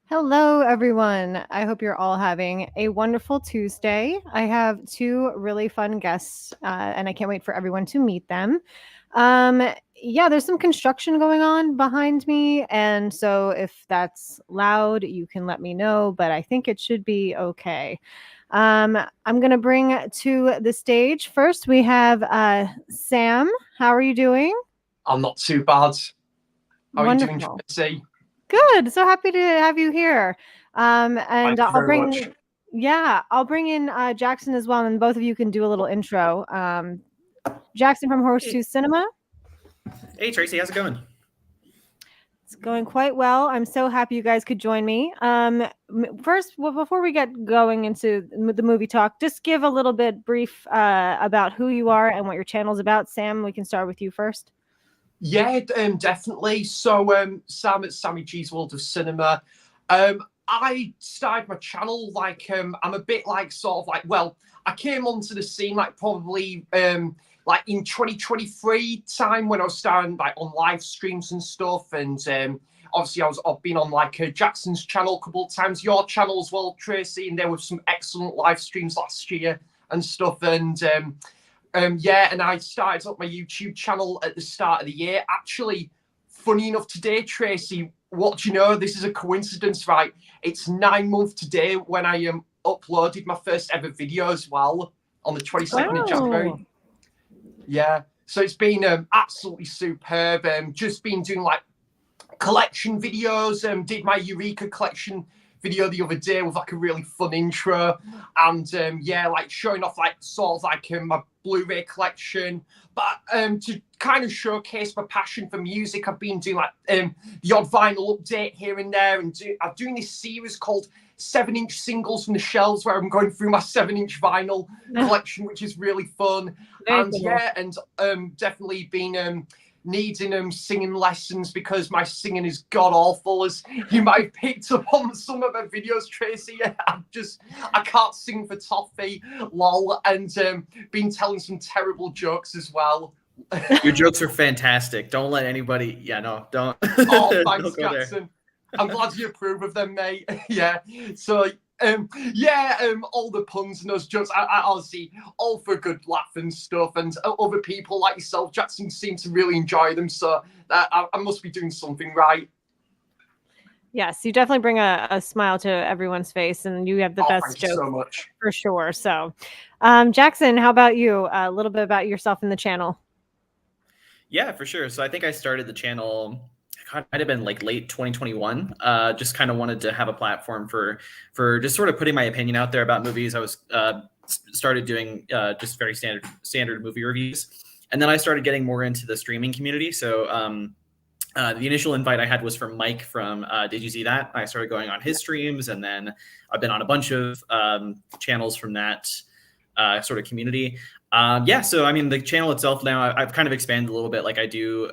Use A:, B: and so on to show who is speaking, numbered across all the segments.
A: Hello, everyone. I hope you're all having a wonderful Tuesday. I have two really fun guests, and I can't wait for everyone to meet them. Um, yeah, there's some construction going on behind me, and so if that's loud, you can let me know, but I think it should be okay. I'm going to bring to the stage first, we have Sam. How are you doing?
B: I'm not too bad. How are you doing,
A: Wonderful.
B: Tracy?
A: Good. So happy to have you here. And
B: Thank you
A: I'll
B: very much.
A: bring, yeah, I'll bring in Jackson as well, and both of you can do a little intro. Jackson from
C: Hey,
A: Horsetooth Cinema.
C: hey Tracy, how's it going?
A: It's going quite well. I'm so happy you guys could join me. First, well, before we get going into the movie talk, just give a little bit brief about who you are and what your channel's about. Sam, we can start with you first.
B: Yeah, definitely. So, Sam at Sammy G's World of Cinema. I started my channel I'm a bit like sort of like I came onto the scene like probably like in 2023 time when I was starting like on live streams and stuff, and obviously I've been on like Jackson's channel a couple of times, your channel as well, Tracy, and there were some excellent live streams last year and stuff, and yeah, and I started up my YouTube channel at the start of the year. Actually, funny enough, today, Tracy, what do you know? This is a coincidence, right? It's 9 months today when I uploaded my first ever video as well on the 22nd of January.
A: Oh,
B: Yeah, so it's been absolutely superb. Just been doing like collection videos. Did my Eureka collection video the other day with like a really fun intro, and yeah, like showing off like sort of like my Blu-ray collection. But to kind of showcase my passion for music, I've been doing like the odd vinyl update here and there, and I'm doing this series called 7-inch singles from the shelves, where I'm going through my 7-inch vinyl collection, which is really fun.
A: very
B: And
A: cool.
B: yeah, and definitely been needing singing lessons because my singing is god awful, as you might have picked up on some of my videos, Tracy. I can't sing for toffee, lol, and been telling some terrible jokes as well.
C: Your jokes are fantastic. Don't let anybody. Yeah, no, don't.
B: Oh, thanks,
C: Don't go there.
B: Jackson. I'm glad you approve of them, mate. Yeah. So, yeah, all the puns and those jokes, I honestly, all for a good laugh and stuff. And other people like yourself, Jackson, seem to really enjoy them. So I must be doing something right.
A: Yes, you definitely bring a smile to everyone's face, and you have the
B: Oh,
A: best
B: thank you
A: jokes
B: so much.
A: for sure. So, Jackson, how about you? A little bit about yourself and the channel.
C: Yeah, for sure. So I think I started the channel. God, it might have been like late 2021. Just kind of wanted to have a platform for just sort of putting my opinion out there about movies. I was started doing just very standard movie reviews, and then I started getting more into the streaming community. So the initial invite I had was from Mike from Did You See That? I started going on his streams, and then I've been on a bunch of channels from that sort of community. Yeah, so I mean, the channel itself now, I've kind of expanded a little bit. Like I do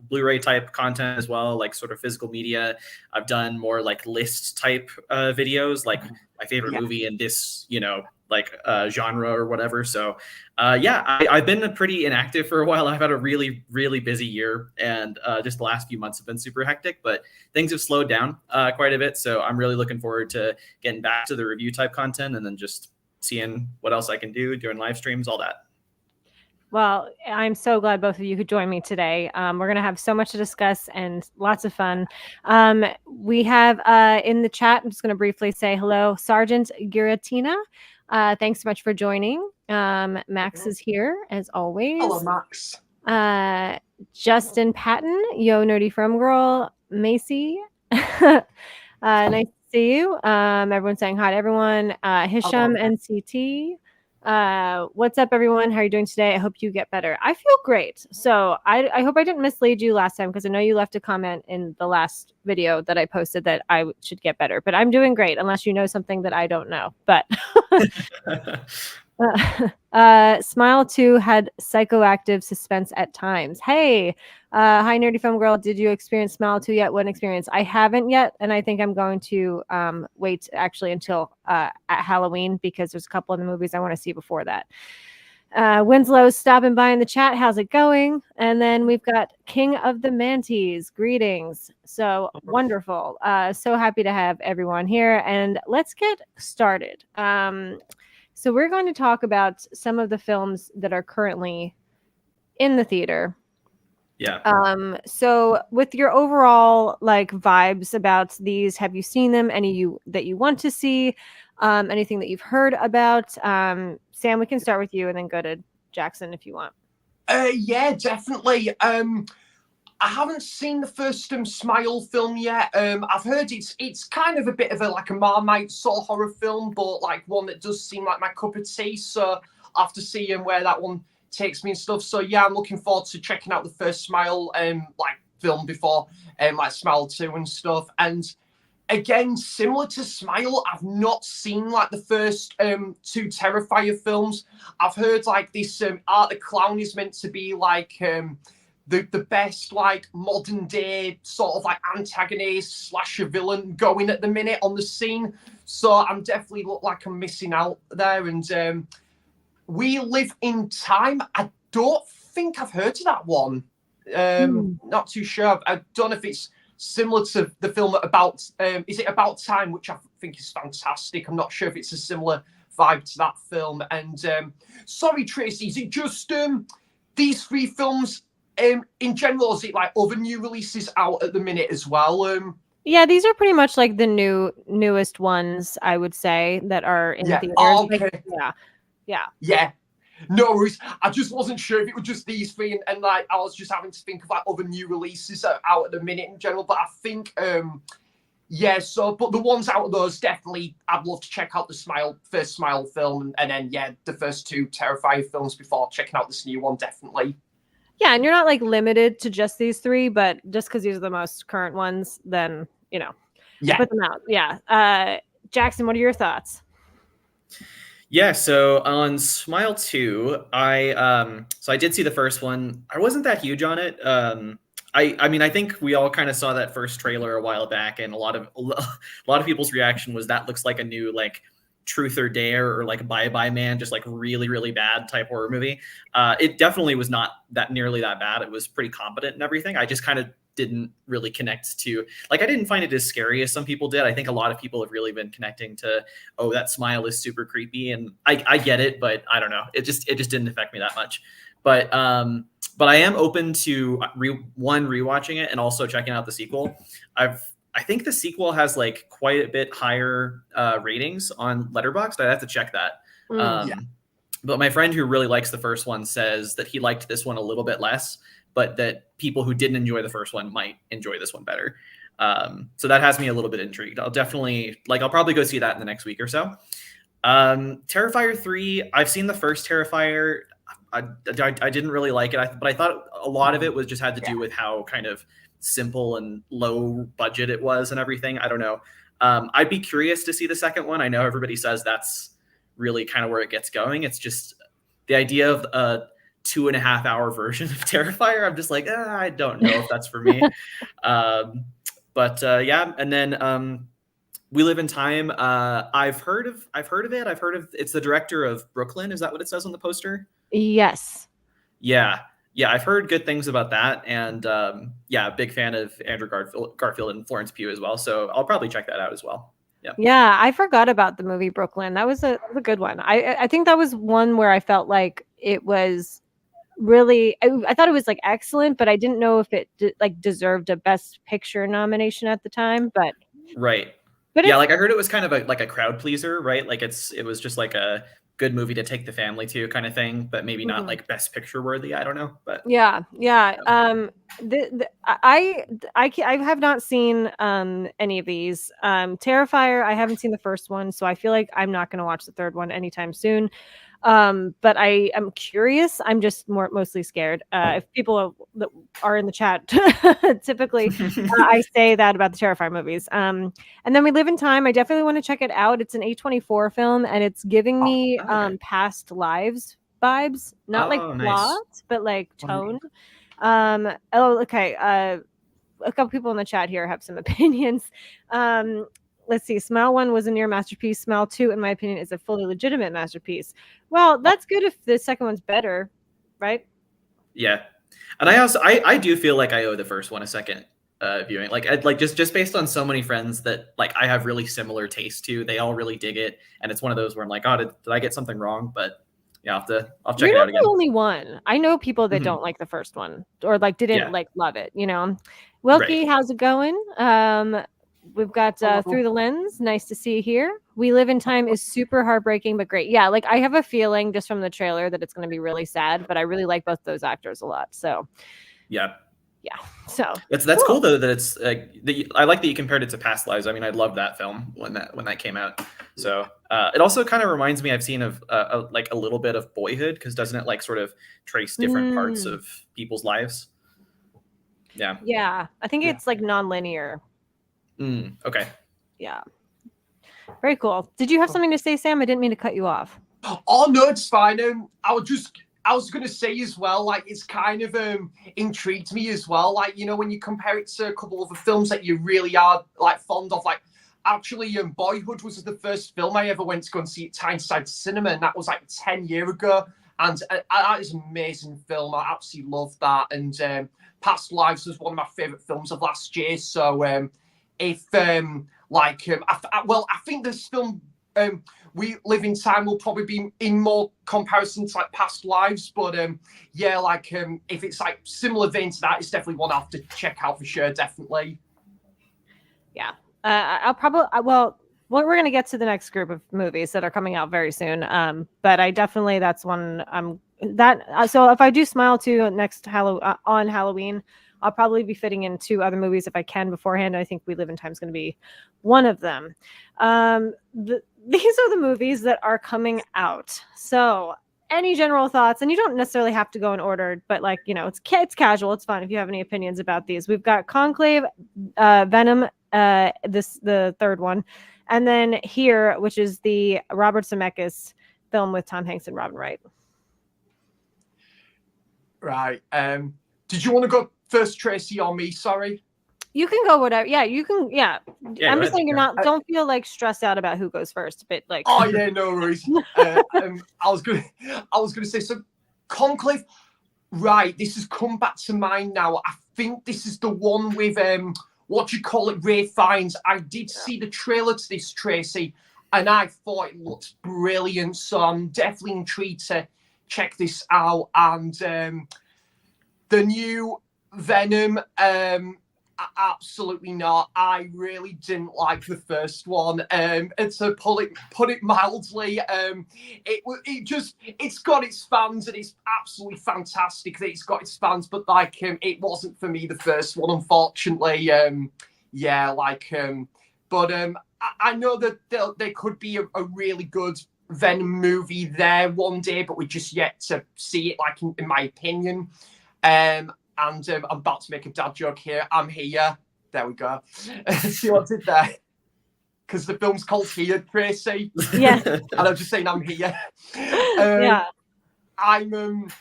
C: Blu-ray type content as well, like sort of physical media. I've done more like list type videos, like my favorite
A: Yeah.
C: movie in this, like genre or whatever. So yeah, I've been pretty inactive for a while. I've had a really, really busy year, and just the last few months have been super hectic, but things have slowed down quite a bit. So I'm really looking forward to getting back to the review type content, and then just seeing what else I can do, doing live streams, all that.
A: Well, I'm so glad both of you could join me today. We're going to have so much to discuss and lots of fun. We have in the chat, I'm just going to briefly say hello, Sergeant Giratina. Thanks so much for joining. Max is here as always.
B: Hello, Max.
A: Justin Patton, Yo Nerdy From Girl, Macy. Nice to see you. Everyone's saying hi to everyone. Hisham NCT. What's up, everyone? How are you doing today? I hope you get better. I feel great. So I hope I didn't mislead you last time, because I know you left a comment in the last video that I posted that I should get better. But I'm doing great, unless you know something that I don't know. But Smile 2 had psychoactive suspense at times. Hey, hi, Nerdy Film Girl. Did you experience Smile 2 yet? What experience? I haven't yet, and I think I'm going to wait actually until at Halloween, because there's a couple of the movies I want to see before that. Winslow's stopping by in the chat. How's it going? And then we've got King of the Manties. Greetings. So wonderful. So happy to have everyone here. And let's get started. So we're going to talk about some of the films that are currently in the theater.
C: Yeah.
A: So with your overall like vibes about these, have you seen them? Any that you want to see? Anything that you've heard about? Sam, we can start with you and then go to Jackson if you want.
B: Yeah, definitely. I haven't seen the first Smile film yet. I've heard it's kind of a bit of a Marmite sort of horror film, but like one that does seem like my cup of tea. So I have to see where that one takes me and stuff. So yeah, I'm looking forward to checking out the first Smile film before Smile 2 and stuff. And again, similar to Smile, I've not seen the first two Terrifier films. I've heard this Art the Clown is meant to be the best modern day sort of antagonist / villain going at the minute on the scene. So I'm definitely look like I'm missing out there. And We Live in Time, I don't think I've heard of that one. Not too sure. I don't know if it's similar to the film is it About Time, which I think is fantastic. I'm not sure if it's a similar vibe to that film. And sorry, Tracy, is it just these three films in general? Is it other new releases out at the minute as well?
A: Yeah, these are pretty much the newest ones, I would say, that are in theaters.
B: Oh, okay.
A: Yeah.
B: No worries. I just wasn't sure if it was just these three, and I was just having to think of other new releases out at the minute in general. But I think, but the ones out of those, definitely, I'd love to check out the first Smile film, and then the first two Terrifier films before checking out this new one, definitely.
A: Yeah, and you're not limited to just these three, but just because these are the most current ones, then put them out. Yeah. Jackson, what are your thoughts?
C: Yeah, so on Smile 2, I did see the first one. I wasn't that huge on it. I think we all kind of saw that first trailer a while back, and a lot of people's reaction was that looks like a new Truth or Dare or Bye Bye Man, just really, really bad type horror movie. It definitely was not that nearly that bad. It was pretty competent and everything. I just kind of didn't really connect to I didn't find it as scary as some people did. I think a lot of people have really been connecting to, oh, that smile is super creepy, and I get it, but I don't know. It just didn't affect me that much. But I am open to rewatching it and also checking out the sequel. I think the sequel has quite a bit higher ratings on Letterboxd. I have to check that. But my friend who really likes the first one says that he liked this one a little bit less, but that people who didn't enjoy the first one might enjoy this one better. So that has me a little bit intrigued. I'll definitely I'll probably go see that in the next week or so. Terrifier 3, I've seen the first Terrifier. I didn't really like it, but I thought a lot of it was just had to do with how kind of simple and low budget it was and everything. I don't know. I'd be curious to see the second one. I know everybody says that's really kind of where it gets going. It's just the idea of a 2.5 hour version of Terrifier. I'm just I don't know if that's for me. Yeah. And then We Live in Time. I've heard of it. It's the director of Brooklyn. Is that what it says on the poster?
A: Yes.
C: Yeah. I've heard good things about that, and big fan of Andrew Garfield and Florence Pugh as well. So I'll probably check that out as well.
A: Yeah, I forgot about the movie Brooklyn. That was a good one. I think that was one where I felt like it was really. I thought it was excellent, but I didn't know if it deserved a Best Picture nomination at the time. But
C: right. But I heard it was kind of a crowd pleaser, right? It was just a good movie to take the family to kind of thing, but maybe not Best Picture worthy. I don't know, but
A: yeah. I have not seen any of these. Terrifier, I haven't seen the first one, so I feel like I'm not going to watch the third one anytime soon. But I am curious. I'm just mostly scared. If people are in the chat, typically I say that about the Terrifier movies. And then We Live in Time. I definitely want to check it out. It's an A24 film, and it's giving me Past Lives vibes. Not plot, but tone. Okay. A couple people in the chat here have some opinions. let's see. Smile 1 was a near masterpiece. Smile 2, in my opinion, is a fully legitimate masterpiece. Well, that's good if the second one's better, right?
C: Yeah. And I do feel like I owe the first one a second viewing. Like just based on so many friends that like I have really similar taste to. They all really dig it, and it's one of those where I'm like, oh, did I get something wrong? But yeah, I'll check
A: You're
C: it
A: not
C: out again.
A: the only one. I know people that
C: Mhm.
A: don't like the first one or like didn't
C: Yeah.
A: like love it. You know, Wilkie,
C: Right.
A: how's it going? We've got
B: Hello.
A: Through the Lens. Nice to see you here. We Live in Time is super heartbreaking but great. Yeah, like I have a feeling just from the trailer that it's going to be really sad, but I really like both those actors a lot. So
C: Yeah.
A: so
C: That's cool though that it's I like that you compared it to Past Lives. I mean, I love that film when that came out. So it also kind of reminds me I've seen of like a little bit of Boyhood, because doesn't it like sort of trace different parts of people's lives? Yeah.
A: Yeah, I think
B: Yeah.
A: it's like non-linear.
C: Okay.
A: Yeah. Very cool. Did you have something to say, Sam? I didn't mean to cut you off.
B: Oh no, it's fine. I was gonna say as well, like it's kind of intrigued me as well. Like, you know, when you compare it to a couple of the films that you really are like fond of, like actually Boyhood was the first film I ever went to go and see at Tyneside Cinema, and that was like 10 years ago. And that is an amazing film. I absolutely love that. And Past Lives was one of my favorite films of last year. So I think this film We Live in Time will probably be in more comparison to like Past Lives, but if it's like similar vein to that, it's definitely one I have to check out for sure. Definitely.
A: Yeah, I'll probably we're gonna get to the next group of movies that are coming out very soon. But I definitely that's one so if I do Smile 2 next on Halloween, I'll probably be fitting in 2 other movies if I can beforehand. I think We Live in Time is going to be one of them. These are the movies that are coming out. So any general thoughts, and you don't necessarily have to go in order, but like, you know, it's casual. It's fun if you have any opinions about these. We've got Conclave, Venom, the third one, and then Here, which is the Robert Zemeckis film with Tom Hanks and Robin Wright.
B: Right. Did you want to go first, Tracy, or me? Sorry.
A: You can go whatever. Yeah, you can. Yeah. I'm just saying don't feel like stressed out about who goes first, but like.
B: Oh yeah, no worries. I was gonna say, so Conclave. Right, this has come back to mind now. I think this is the one with what do you call it, Ray Fiennes. I did see the trailer to this, Tracy, and I thought it looked brilliant. So I'm definitely intrigued to check this out. And the new Venom, absolutely not. I really didn't like the first one. And to put it mildly, it's got its fans, and it's absolutely fantastic that it's got its fans. But like, it wasn't for me the first one, unfortunately. But I know that there could be a really good Venom movie there one day, but we're just yet to see it. Like in my opinion. And I'm about to make a dad joke here. I'm here. There we go. See what I did there? Because the film's called Here, Tracy.
A: Yeah.
B: And I'm just saying I'm here.
A: Yeah.
B: That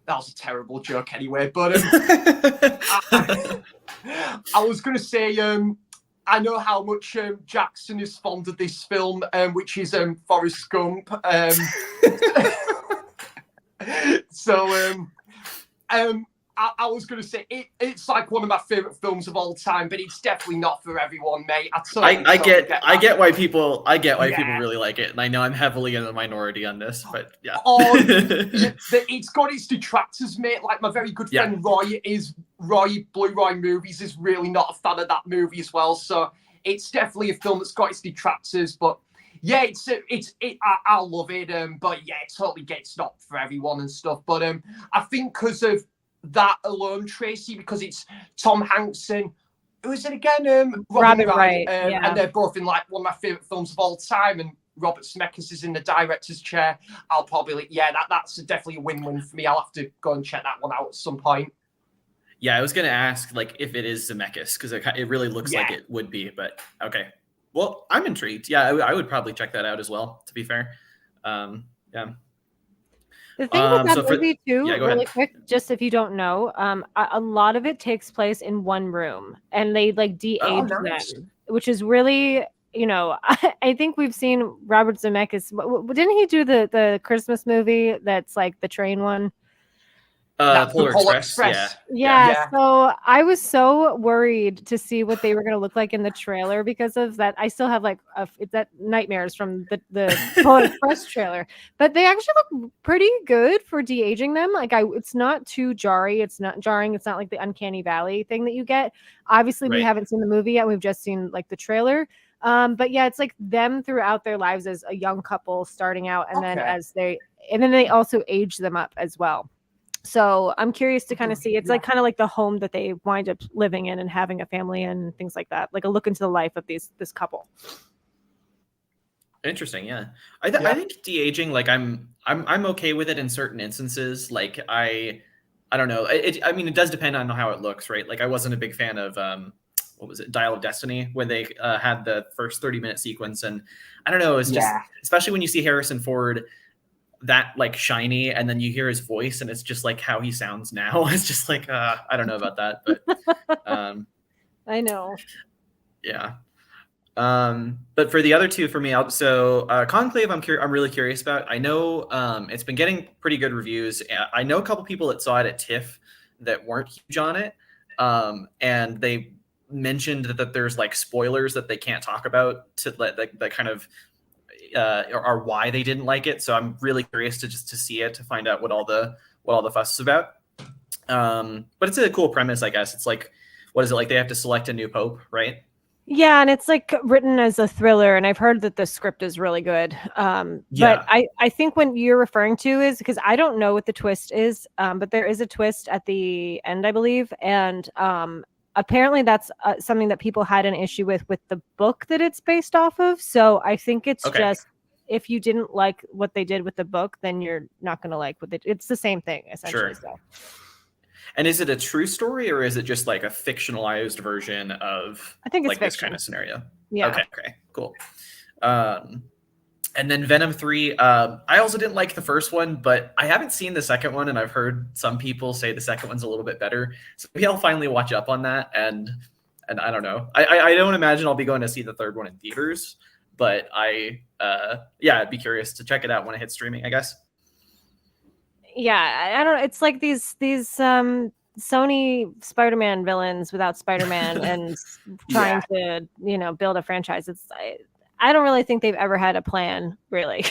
B: was a terrible joke anyway. But I was going to say, I know how much Jackson is fond of this film, which is Forrest Gump. I was going to say it's like one of my favorite films of all time, but it's definitely not for everyone, mate.
C: I get why people really like it, and I know I'm heavily in the minority on this, but yeah.
B: It's got its detractors, mate. Like my very good friend Blue Roy Movies is really not a fan of that movie as well. So it's definitely a film that's got its detractors, but yeah, I love it. But yeah, it totally gets not for everyone and stuff. But I think because of that alone, Tracy, because it's Tom Hanks and who is it again? Robin Wright. And they're both in like one of my favorite films of all time. And Robert Zemeckis is in the director's chair. I'll probably that's definitely a win-win for me. I'll have to go and check that one out at some point.
C: Yeah, I was gonna ask like if it is Zemeckis, because it really looks like it would be. But okay, well, I'm intrigued. Yeah, I would probably check that out as well. To be fair, yeah.
A: The thing with that movie too,
C: really
A: quick, just if you don't know, a lot of it takes place in one room, and they like de-age them, which is really you know, I think we've seen Robert Zemeckis. Didn't he do the Christmas movie that's like the train one?
B: That's the
C: Polar
B: Polar
C: Express. Yeah.
B: Express.
A: Yeah,
B: Yeah.
A: so I was so worried to see what they were going to look like in the trailer because of that. I still have like it's that nightmares from the Polar Express trailer, but they actually look pretty good for de-aging them. Like it's not too jarring. It's not jarring. It's not like the uncanny valley thing that you get. Obviously, we
C: Right.
A: haven't seen the movie yet. We've just seen like the trailer. But yeah, it's like them throughout their lives as a young couple starting out, and then then they also age them up as well. So I'm curious to kind of see. It's like kind of like the home that they wind up living in and having a family and things like that. Like a look into the life of this couple.
C: Interesting. Yeah. I think de-aging, like I'm okay with it in certain instances. Like I don't know. I mean, it does depend on how it looks, right? Like I wasn't a big fan of what was it, Dial of Destiny, when they had the first 30-minute sequence, and I don't know. It's just, especially when you see Harrison Ford that like shiny, and then you hear his voice and it's just like how he sounds now. It's just like I don't know about that, but
A: I know.
C: Yeah. But for the other two, for me, Conclave, I'm really curious about. I know it's been getting pretty good reviews. I know a couple people that saw it at TIFF that weren't huge on it, and they mentioned that there's like spoilers that they can't talk about to let that kind of are why they didn't like it. So I'm really curious to see it, to find out what all the fuss is about. But it's a cool premise, I guess. It's like, what is it like? They have to select a new pope, right?
A: Yeah, and it's like written as a thriller, and I've heard that the script is really good. But I think what you're referring to is, because I don't know what the twist is, but there is a twist at the end, I believe, and apparently that's something that people had an issue with the book that it's based off of. So I think it's just, if you didn't like what they did with the book, then you're not going to like what it's the same thing, essentially.
C: Sure.
A: So.
C: And is it a true story, or is it just like a fictionalized version of,
A: I think it's
C: like
A: fiction.
C: This kind of scenario?
A: Yeah.
C: Okay, cool. And then Venom 3, I also didn't like the first one, but I haven't seen the second one, and I've heard some people say the second one's a little bit better. So maybe I'll finally watch up on that, and I don't know. I don't imagine I'll be going to see the third one in theaters, but I'd be curious to check it out when it hits streaming, I guess.
A: Yeah, I don't know. It's like these Sony Spider-Man villains without Spider-Man and trying to, build a franchise. I don't really think they've ever had a plan, really.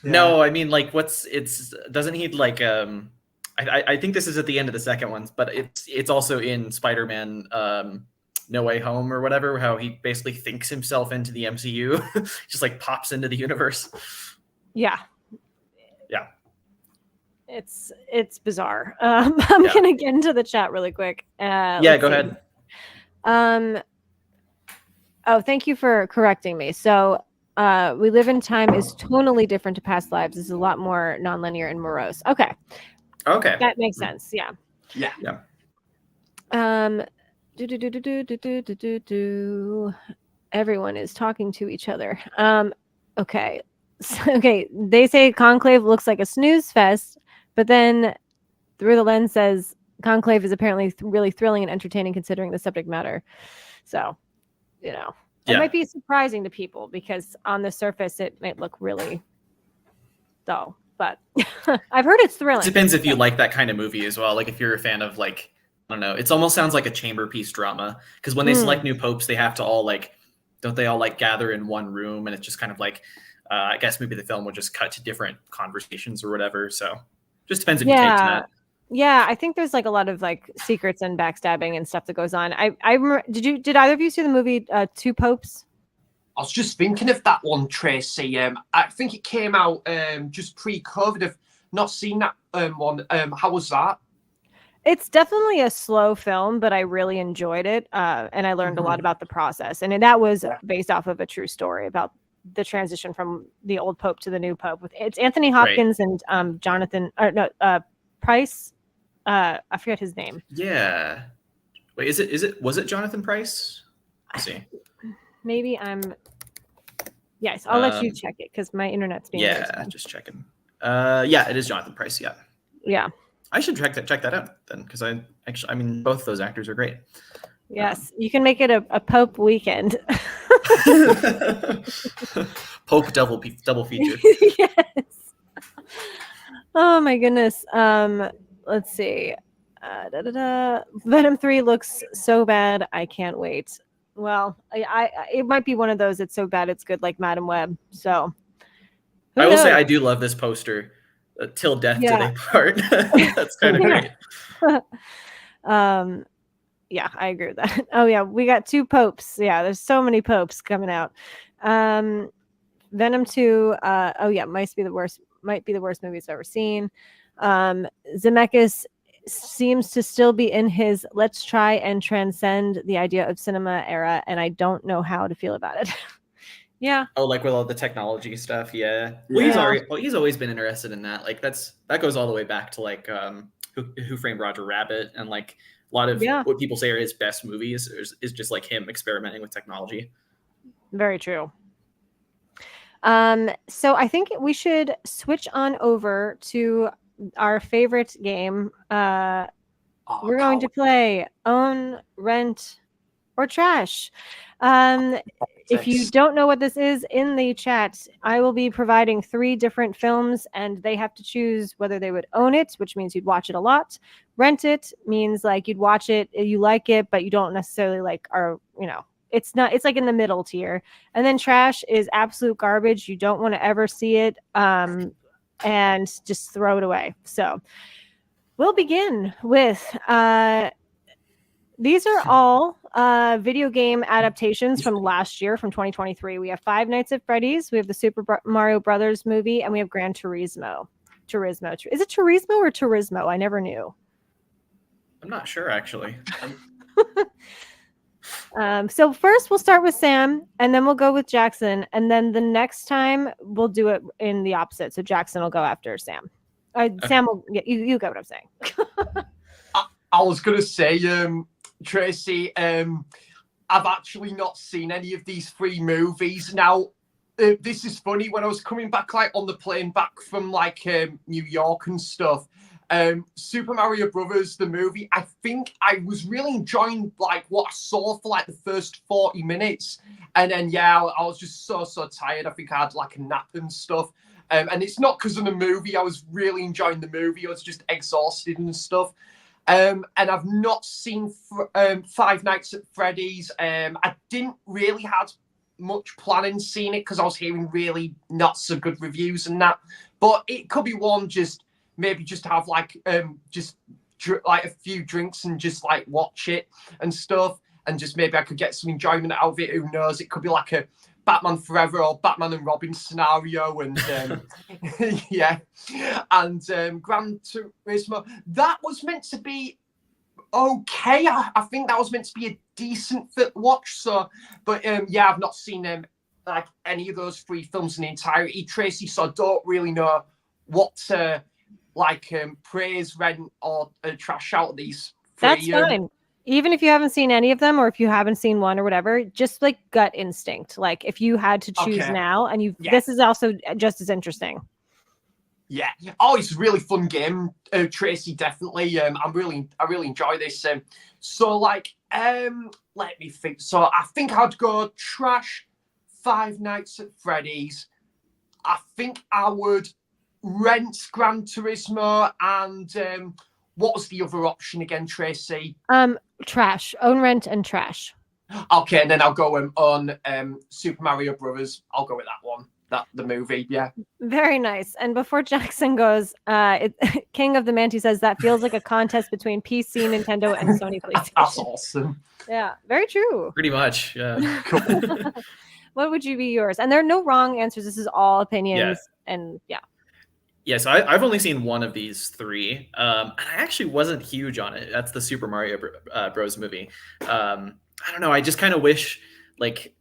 C: No, I mean, like, doesn't he like I think this is at the end of the second one, but it's also in Spider-Man No Way Home or whatever, how he basically thinks himself into the MCU, just like pops into the universe.
A: Yeah.
C: Yeah.
A: It's bizarre. I'm gonna get into the chat really quick.
C: Go ahead.
A: Oh, thank you for correcting me. So We Live in Time is tonally different to Past Lives. It's a lot more nonlinear and morose. Okay. That makes sense. Yeah. Everyone is talking to each other. Okay. Okay. They say Conclave looks like a snooze fest, but then Through the Lens says Conclave is apparently really thrilling and entertaining considering the subject matter. So, it might be surprising to people because on the surface it might look really dull, but I've heard it's thrilling.
C: It depends if you like that kind of movie as well. Like if you're a fan of, like, I don't know, it almost sounds like a chamber piece drama, because when they select new popes, they have to all don't they all gather in one room, and it's just kind of like, I guess maybe the film will just cut to different conversations or whatever. So just depends if you take to that.
A: Yeah, I think there's like a lot of like secrets and backstabbing and stuff that goes on. I remember, did either of you see the movie Two Popes?
B: I was just thinking of that one, Tracy. I think it came out just pre-COVID. I've not seen that one. How was that?
A: It's definitely a slow film, but I really enjoyed it, and I learned a lot about the process. And that was based off of a true story about the transition from the old pope to the new pope. It's Anthony Hopkins and Price. I forget his name.
C: Yeah. Wait, was it Jonathan Price? Let's see.
A: Maybe yes, I'll let you check it because my internet's being weird.
C: Just checking. It is Jonathan Price. Yeah. I should check that out then, because I mean both of those actors are great.
A: Yes, you can make it a Pope weekend.
C: Pope double feature.
A: Yes. Oh my goodness. Let's see. Venom 3 looks so bad. I can't wait. Well, it might be one of those it's so bad it's good, like Madam Web. So
C: I will say
A: knows?
C: I do love this poster. Till death do
A: Yeah.
C: they part. That's kind of great.
A: Yeah, I agree with that. Oh yeah, we got 2 popes. Yeah, there's so many popes coming out. Venom 2, oh yeah, might be the worst movie it's ever seen. Zemeckis seems to still be in his let's try and transcend the idea of cinema era, and I don't know how to feel about it. Yeah.
C: Oh, like with all the technology stuff, yeah. Well, he's always been interested in that. Like that goes all the way back to like Who Framed Roger Rabbit, and like a lot of what people say are his best movies is just like him experimenting with technology.
A: Very true. So I think we should switch on over to our favorite game. We're going to play Own, Rent, or Trash. If you don't know what this is, in the chat, I will be providing 3 different films, and they have to choose whether they would own it, which means you'd watch it a lot. Rent it means like you'd watch it, you like it, but you don't necessarily like it's like in the middle tier. And then trash is absolute garbage. You don't want to ever see it, and just throw it away. So we'll begin with these are all video game adaptations from last year, from 2023. We have Five Nights at Freddy's, we have the Super Mario Brothers movie, and we have Gran Turismo. Is it Turismo or Turismo? I never knew.
C: I'm not sure, actually.
A: So first we'll start with Sam, and then we'll go with Jackson, and then the next time we'll do it in the opposite. So Jackson will go after Sam. Okay. Sam will. Yeah, you get what I'm saying.
B: I was gonna say, Tracy, I've actually not seen any of these 3 movies. Now, this is funny. When I was coming back, like on the plane back from like New York and stuff, Super Mario Brothers, the movie, I think I was really enjoying like what I saw for like the first 40 minutes. And then, yeah, I was just so tired. I think I had like a nap and stuff. And it's not because of the movie. I was really enjoying the movie. I was just exhausted and stuff. And I've not seen Five Nights at Freddy's. I didn't really have much planning seeing it because I was hearing really not so good reviews and that. But it could be one maybe just have like like a few drinks and just like watch it and stuff, and just maybe I could get some enjoyment out of it. Who knows? It could be like a Batman Forever or Batman and Robin scenario, and yeah, and Gran Turismo, that was meant to be okay. I think that was meant to be a decent watch. So, but yeah, I've not seen like any of those 3 films in entirety, Tracy. So I don't really know what to like praise, rent, or trash out of these 3.
A: That's fine. Even if you haven't seen any of them, or if you haven't seen one or whatever, just like gut instinct. Like if you had to choose now, and this is also just as interesting.
B: Yeah. Oh, it's a really fun game, Tracy. Definitely. I really enjoy this. So like, let me think. So I think I'd go trash, Five Nights at Freddy's. I think I would rent Gran Turismo, and what was the other option again, Tracy?
A: Trash. Own, rent, and trash.
B: Okay, and then I'll go on Super Mario Brothers. I'll go with that one. The movie, yeah.
A: Very nice. And before Jackson goes, King of the Manti says that feels like a contest between PC, Nintendo, and Sony PlayStation.
B: That's awesome.
A: Yeah, very true.
C: Pretty much, yeah.
B: Cool.
A: What would you be yours? And there are no wrong answers. This is all opinions, and yeah.
C: Yeah, so I've only seen one of these 3, and I actually wasn't huge on it. That's the Super Mario Bros. Movie. I don't know. I just kind of wish, like,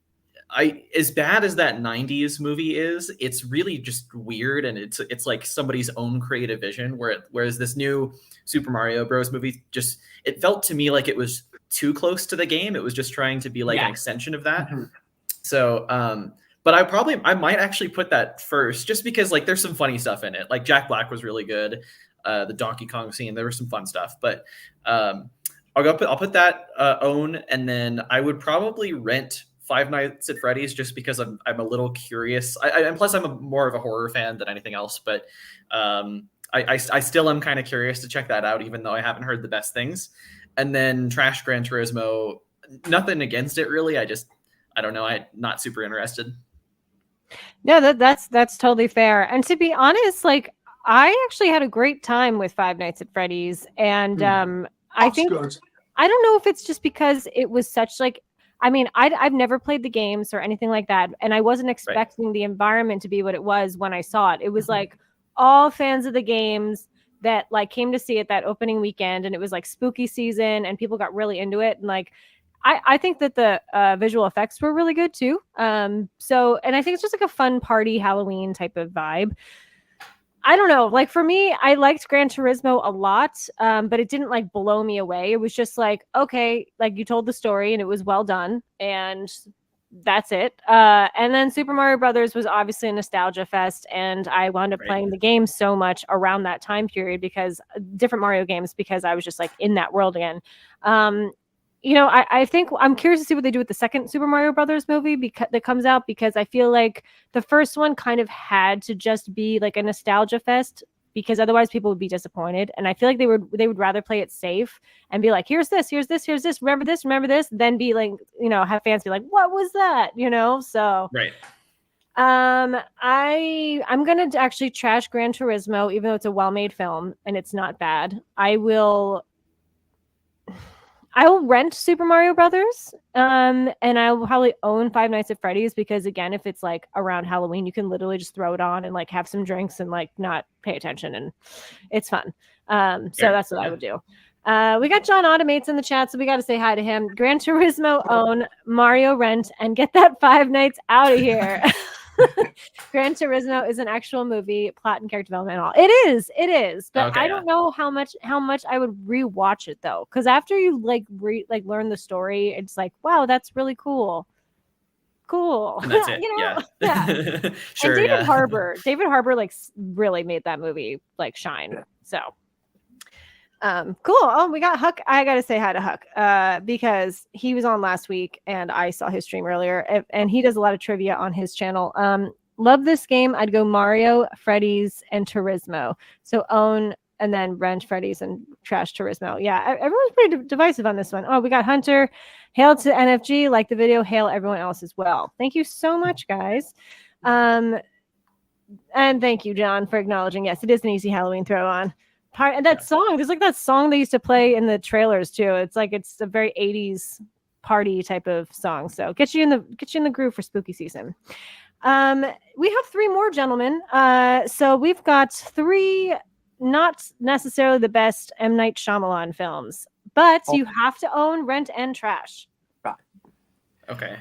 C: as bad as that 90s movie is, it's really just weird, and it's like somebody's own creative vision. Whereas this new Super Mario Bros. Movie it felt to me like it was too close to the game. It was just trying to be like an extension of that. Mm-hmm. So, but I might actually put that first, just because like there's some funny stuff in it. Like Jack Black was really good. The Donkey Kong scene, there was some fun stuff. But I'll put that own, and then I would probably rent Five Nights at Freddy's just because I'm a little curious. And plus I'm more of a horror fan than anything else, but I still am kind of curious to check that out, even though I haven't heard the best things. And then Trash Gran Turismo, nothing against it really. I don't know. I'm not super interested.
A: No, that's totally fair. And to be honest, like I actually had a great time with Five Nights at Freddy's, and I think
B: good.
A: I don't know if it's just because it was such like. I mean, I've never played the games or anything like that, and I wasn't expecting the environment to be what it was when I saw it. It was like all fans of the games that like came to see it that opening weekend, and it was like spooky season, and people got really into it. And like, I think that the visual effects were really good too. So, and I think it's just like a fun party Halloween type of vibe. I don't know. Like for me, I liked Gran Turismo a lot, but it didn't like blow me away. It was just like, okay, like you told the story and it was well done, and that's it. And then Super Mario Brothers was obviously a nostalgia fest, and I wound up playing the game so much around that time period because different Mario games, because I was just like in that world again. You know, I think I'm curious to see what they do with the second Super Mario Brothers movie that comes out, because I feel like the first one kind of had to just be like a nostalgia fest, because otherwise people would be disappointed. And I feel like they would rather play it safe and be like, here's this, remember this, than be like, you know, have fans be like, what was that? You know? So
C: right.
A: I'm gonna actually trash Gran Turismo, even though it's a well-made film and it's not bad. I will rent Super Mario Brothers, and I will probably own Five Nights at Freddy's, because again, if it's like around Halloween, you can literally just throw it on and like have some drinks and like not pay attention, and it's fun. So that's what I would do. We got John Automates in the chat, so we got to say hi to him. Gran Turismo own, Mario rent, and get that Five Nights out of here. Gran Turismo is an actual movie, plot and character development and all. It is, but I don't know how much I would rewatch it though, because after you learn the story, it's like, wow, that's really cool.
C: And that's it.
A: You know?
C: Yeah. Sure.
A: And David Harbour like really made that movie like shine. So cool. Oh, we got Huck. I gotta say hi to Huck because he was on last week and I saw his stream earlier, and he does a lot of trivia on his channel. Love this game. I'd go Mario, Freddy's, and Turismo. So own and then rent Freddy's and trash Turismo. Yeah, everyone's pretty divisive on this one. Oh, we got Hunter. Hail to NFG. Like the video. Hail everyone else as well. Thank you so much, guys. And thank you, John, for acknowledging. Yes, it is an easy Halloween throw on. And that song, there's like that song they used to play in the trailers too. It's like it's a very 80s party type of song. So get you in the groove for spooky season. We have three more, gentlemen. So we've got three not necessarily the best M. Night Shyamalan films, but you have to own, rent, and trash.
B: Right.
C: Okay.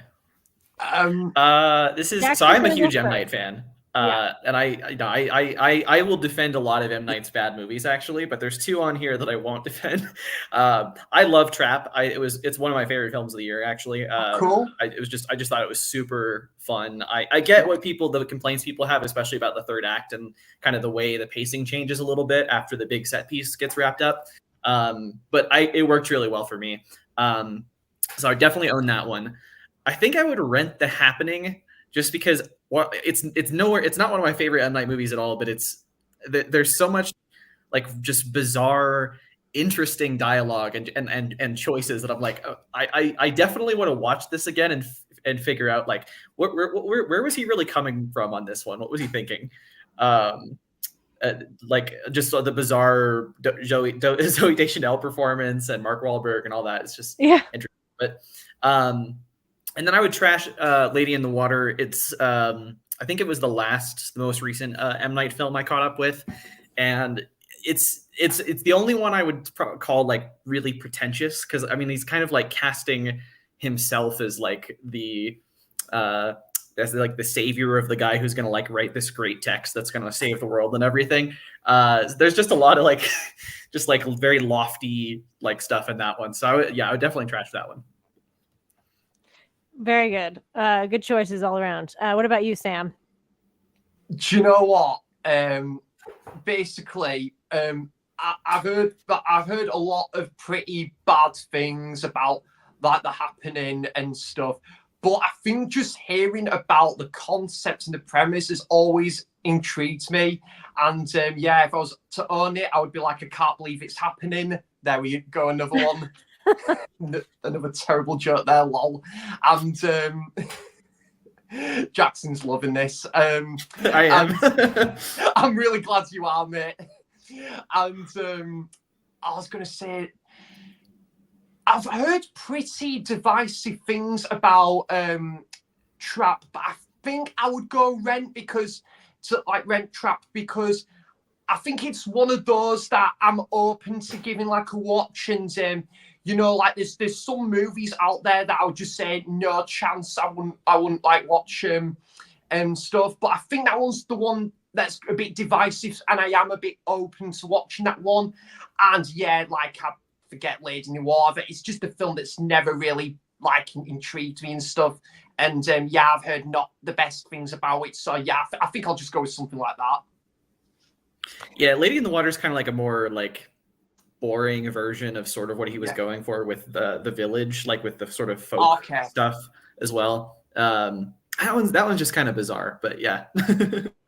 B: This
C: is so I'm a huge M. Night fan. And I will defend a lot of M. Night's bad movies actually, but there's two on here that I won't defend. I love Trap. It's one of my favorite films of the year actually.
B: Cool.
C: I just thought it was super fun. I get what the complaints people have, especially about the third act and kind of the way the pacing changes a little bit after the big set piece gets wrapped up. But it worked really well for me. So I definitely own that one. I think I would rent The Happening just because it's not one of my favorite M. Night movies at all, but there's so much like just bizarre, interesting dialogue and choices that I'm like, I definitely want to watch this again and figure out like where was he really coming from on this one? What was he thinking? Like just the bizarre Zoe Deschanel performance and Mark Wahlberg and all that. It's just interesting. But and then I would trash Lady in the Water. It's I think it was the most recent M. Night film I caught up with, and it's the only one I would call like really pretentious, because I mean he's kind of like casting himself as like as like the savior of the guy who's going to like write this great text that's going to save the world and everything. There's just a lot of like just like very lofty like stuff in that one. So I would definitely trash that one.
A: Very good. Good choices all around. What about you, Sam?
B: Do you know what? Basically, I've heard a lot of pretty bad things about like The Happening and stuff. But I think just hearing about the concept and the premise has always intrigued me. And yeah, if I was to own it, I would be like, I can't believe it's happening. There we go, another one. Another terrible joke there, lol. And Jackson's loving this.
C: I am.
B: I'm really glad you are, mate. And I was going to say, I've heard pretty divisive things about Trap, but I think I would go Rent Trap because I think it's one of those that I'm open to giving like a watch. And you know, like there's some movies out there that I would just say no chance I wouldn't like watch and stuff. But I think that one's the one that's a bit divisive, and I am a bit open to watching that one. And yeah, like I forget Lady in the Water. It's just a film that's never really like intrigued me and stuff. And yeah, I've heard not the best things about it. So yeah, I think I'll just go with something like that.
C: Yeah, Lady in the Water is kind of like a more like boring version of sort of what he was going for with the Village, like with the sort of folk stuff as well. That one's just kind of bizarre, but yeah.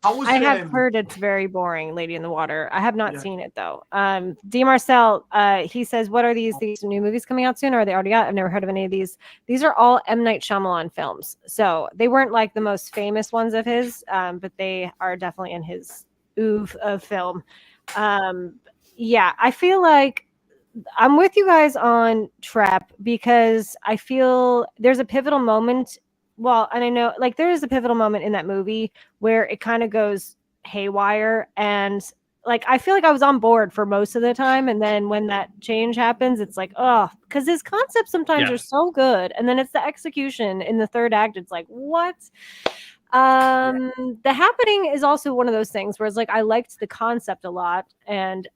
A: I have heard it's very boring, Lady in the Water. I have not seen it though. D. Marcel, he says, what are these new movies coming out soon? Or are they already out? I've never heard of any of these. These are all M. Night Shyamalan films. So they weren't like the most famous ones of his, but they are definitely in his oeuvre of film. Yeah, I feel like I'm with you guys on Trap because I feel there's a pivotal moment. Well, and I know like there is a pivotal moment in that movie where it kind of goes haywire, and like I feel like I was on board for most of the time, and then when that change happens, it's like, oh, because his concepts sometimes are so good, and then it's the execution in the third act. It's like, what? The Happening is also one of those things where it's like I liked the concept a lot, and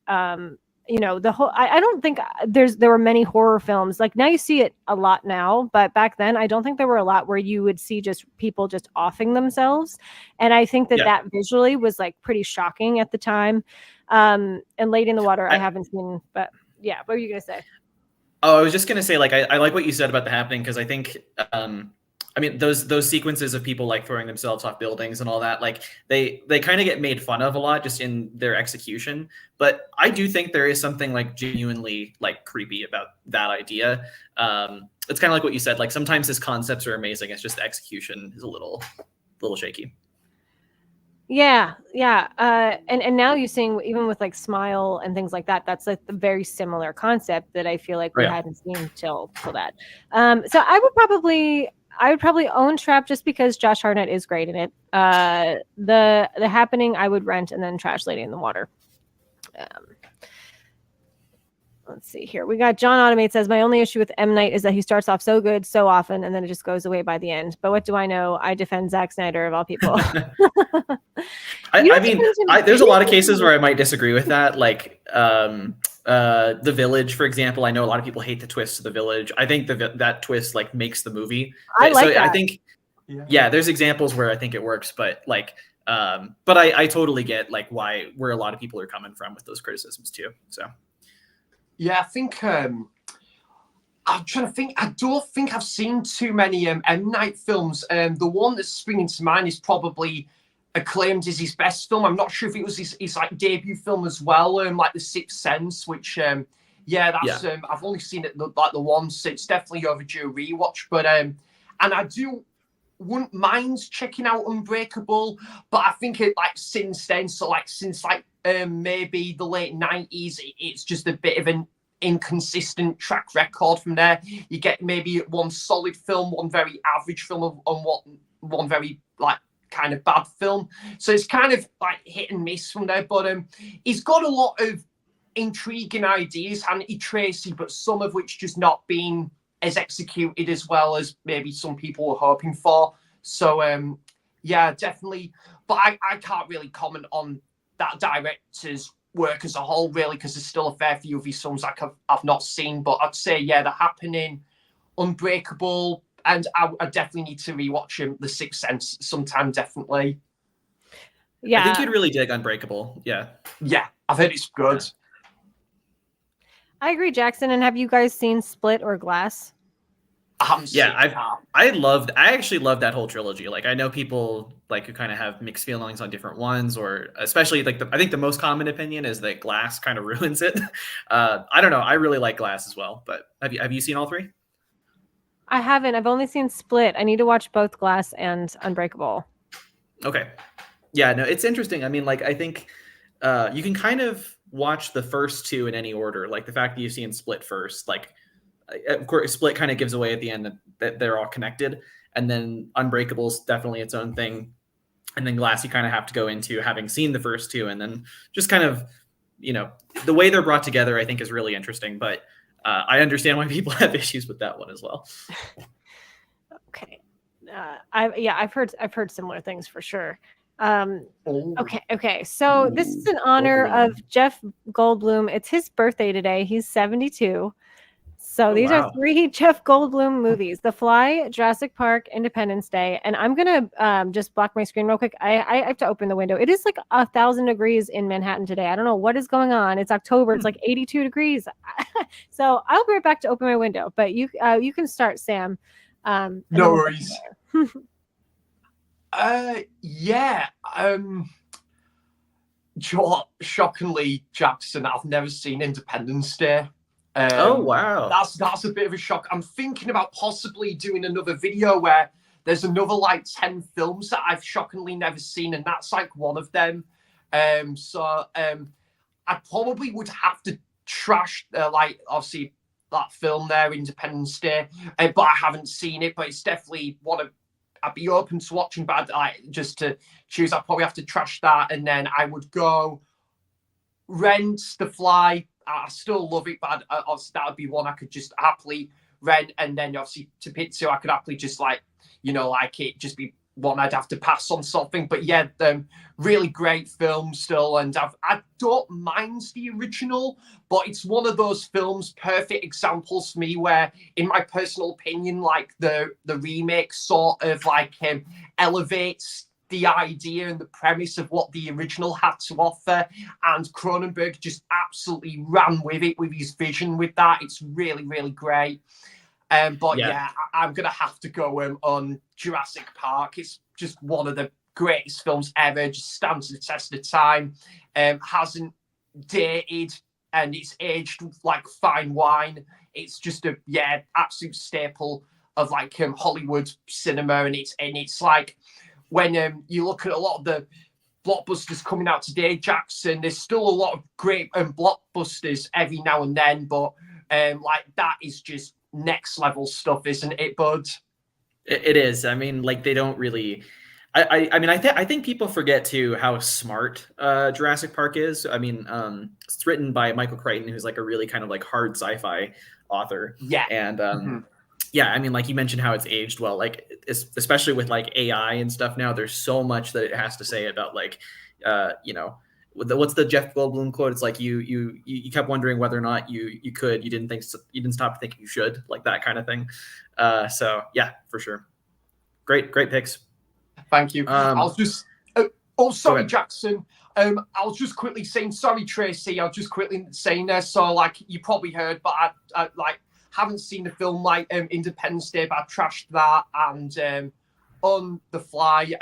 A: you know, the whole I don't think there were many horror films like now. You see it a lot now, but back then I don't think there were a lot where you would see just people just offing themselves, and I think that visually was like pretty shocking at the time. And Lady in the Water I haven't seen, but yeah, what were you gonna say?
C: Oh, I was just gonna say, like, I like what you said about The Happening, because I think I mean, those sequences of people like throwing themselves off buildings and all that, like they kind of get made fun of a lot just in their execution. But I do think there is something like genuinely like creepy about that idea. It's kind of like what you said. Like sometimes his concepts are amazing. It's just the execution is a little shaky.
A: Yeah. And now you're seeing even with like Smile and things like that, that's like the very similar concept that I feel like we hadn't seen till that. So I would probably own Trap just because Josh Hartnett is great in it. The Happening I would rent and then trash Lady in the Water. Let's see here. We got John Automate says, my only issue with M. Night is that he starts off so good so often and then it just goes away by the end. But what do I know? I defend Zack Snyder of all people.
C: I mean, there's a lot of cases where I might disagree with that. Like The Village, for example. I know a lot of people hate the twist of The Village. I think that twist like makes the movie.
A: I like that.
C: I think, there's examples where I think it works, but like, but I totally get like where a lot of people are coming from with those criticisms too. So.
B: Yeah, I think I'm trying to think. I don't think I've seen too many M. Night films. The one that's springing to mind is probably acclaimed as his best film. I'm not sure if it was his like debut film as well, like The Sixth Sense, which I've only seen it like the once. So it's definitely overdue a rewatch. But and I wouldn't mind checking out Unbreakable, but I think it like since then, so like since like maybe the late 90s, it's just a bit of an inconsistent track record from there. You get maybe one solid film, one very average film, and one very like kind of bad film. So it's kind of like hit and miss from there. But he's got a lot of intriguing ideas, and Tracy, but some of which just not being as executed as well as maybe some people were hoping for. So yeah, definitely. But I can't really comment on that director's work as a whole, really, because there's still a fair few of his films like I've not seen. But I'd say, The Happening, Unbreakable, and I definitely need to rewatch him, The Sixth Sense, sometime, definitely.
A: Yeah,
C: I think you'd really dig Unbreakable. Yeah,
B: I've heard it's good.
A: I agree, Jackson. And have you guys seen Split or Glass?
B: I haven't seen that.
C: I actually loved that whole trilogy. Like, I know people like who kind of have mixed feelings on different ones, or especially like I think the most common opinion is that Glass kind of ruins it. I don't know. I really like Glass as well, but have you seen all three?
A: I haven't. I've only seen Split. I need to watch both Glass and Unbreakable.
C: Okay. Yeah, no, it's interesting. I mean, like, I think you can kind of watch the first two in any order. Like the fact that you've seen Split first, like, of course, Split kind of gives away at the end that they're all connected, and then Unbreakable is definitely its own thing, and then Glass you kind of have to go into having seen the first two, and then just kind of, you know, the way they're brought together, I think, is really interesting. But I understand why people have issues with that one as well.
A: Okay, I've heard similar things for sure. Okay. So this is in honor of Jeff Goldblum. It's his birthday today. He's 72. So these are 3 Jeff Goldblum movies: The Fly, Jurassic Park, Independence Day. And I'm gonna just block my screen real quick. I have to open the window. It is like 1,000 degrees in Manhattan today. I don't know what is going on. It's October. It's like 82 degrees. So I'll be right back to open my window. But you can start, Sam.
B: No worries. Yeah. Shockingly, Jackson, I've never seen Independence Day.
C: Oh wow,
B: that's a bit of a shock. I'm thinking about possibly doing another video where there's another like 10 films that I've shockingly never seen, and that's like one of them. So I probably would have to trash like obviously that film there, Independence Day, but I haven't seen it. But it's definitely one of I'd be open to watching, but just to choose, I'd probably have to trash that, and then I would go rent The Fly. I still love it, but obviously that would be one I could just happily rent, and then obviously to pick two, I could happily just like it just be one I'd have to pass on something. But yeah, really great film still, and I don't mind the original, but it's one of those films, perfect examples for me, where in my personal opinion, like the remake sort of like elevates the idea and the premise of what the original had to offer, and Cronenberg just absolutely ran with it with his vision with that. It's really, really great. But yeah, I'm gonna have to go on Jurassic Park. It's just one of the greatest films ever. Just stands the test of time. Hasn't dated, and it's aged like fine wine. It's just a absolute staple of like Hollywood cinema, and it's like when you look at a lot of the blockbusters coming out today, Jackson, there's still a lot of great blockbusters every now and then, but like that is just next level stuff, isn't it, bud?
C: It is. I mean, like they don't really. I think people forget too how smart Jurassic Park is. I mean, it's written by Michael Crichton, who's like a really kind of like hard sci-fi author.
B: Yeah,
C: and yeah, I mean, like you mentioned how it's aged well, like especially with like AI and stuff now, there's so much that it has to say about like, what's the Jeff Goldblum quote? It's like you kept wondering whether or not you didn't stop thinking you should, like that kind of thing. So yeah, for sure. Great picks.
B: Thank you. I was just, sorry, Jackson. I was just quickly saying, sorry, Tracy. I was just quickly saying there. So like you probably heard, but I like haven't seen the film like Independence Day, but I trashed that, and on The Fly,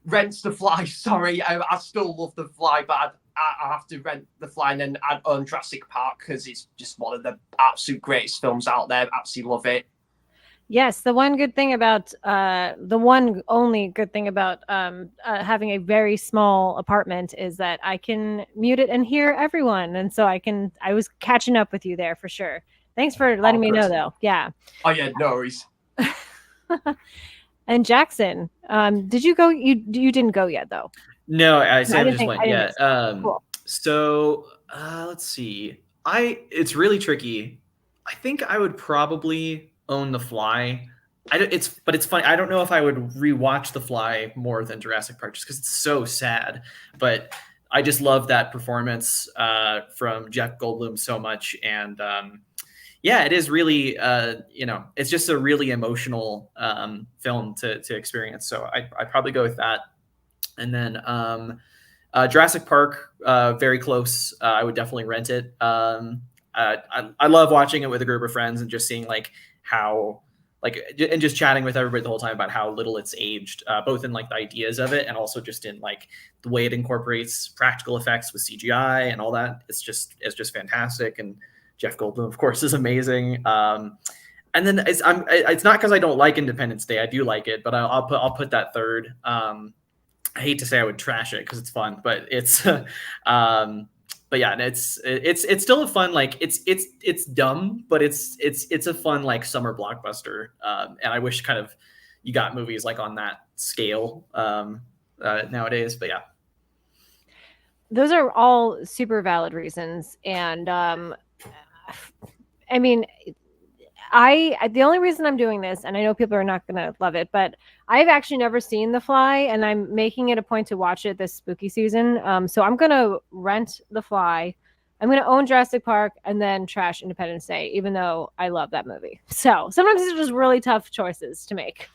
B: rent The Fly. Sorry, I still love The Fly, but I have to rent The Fly and then add on Jurassic Park because it's just one of the absolute greatest films out there. Absolutely love it.
A: Yes, the one only good thing about having a very small apartment is that I can mute it and hear everyone, and so I was catching up with you there for sure. Thanks for letting me know, though. Yeah.
B: Oh yeah, no worries.
A: And Jackson, did you go? You didn't go yet, though.
C: No, Sam just went. Yeah.
A: Cool.
C: So let's see. It's really tricky. I think I would probably own The Fly. It's funny. I don't know if I would rewatch The Fly more than Jurassic Park just because it's so sad. But I just love that performance from Jeff Goldblum so much, and yeah, it is really it's just a really emotional film to experience. So I'd probably go with that, and then Jurassic Park, very close. I would definitely rent it. I love watching it with a group of friends and just seeing like how and just chatting with everybody the whole time about how little it's aged, both in like the ideas of it and also just in like the way it incorporates practical effects with CGI and all that. It's just fantastic. And Jeff Goldblum, of course, is amazing. And then it's not because I don't like Independence Day. I do like it, but I'll put that third. I hate to say I would trash it because it's fun, but it's but yeah, it's still a fun, like it's dumb, but it's a fun like summer blockbuster. And I wish kind of you got movies like on that scale nowadays. But yeah,
A: those are all super valid reasons, and I mean, the only reason I'm doing this, and I know people are not going to love it, but I've actually never seen The Fly, and I'm making it a point to watch it this spooky season. So I'm going to rent The Fly. I'm going to own Jurassic Park and then trash Independence Day, even though I love that movie. So sometimes it's just really tough choices to make.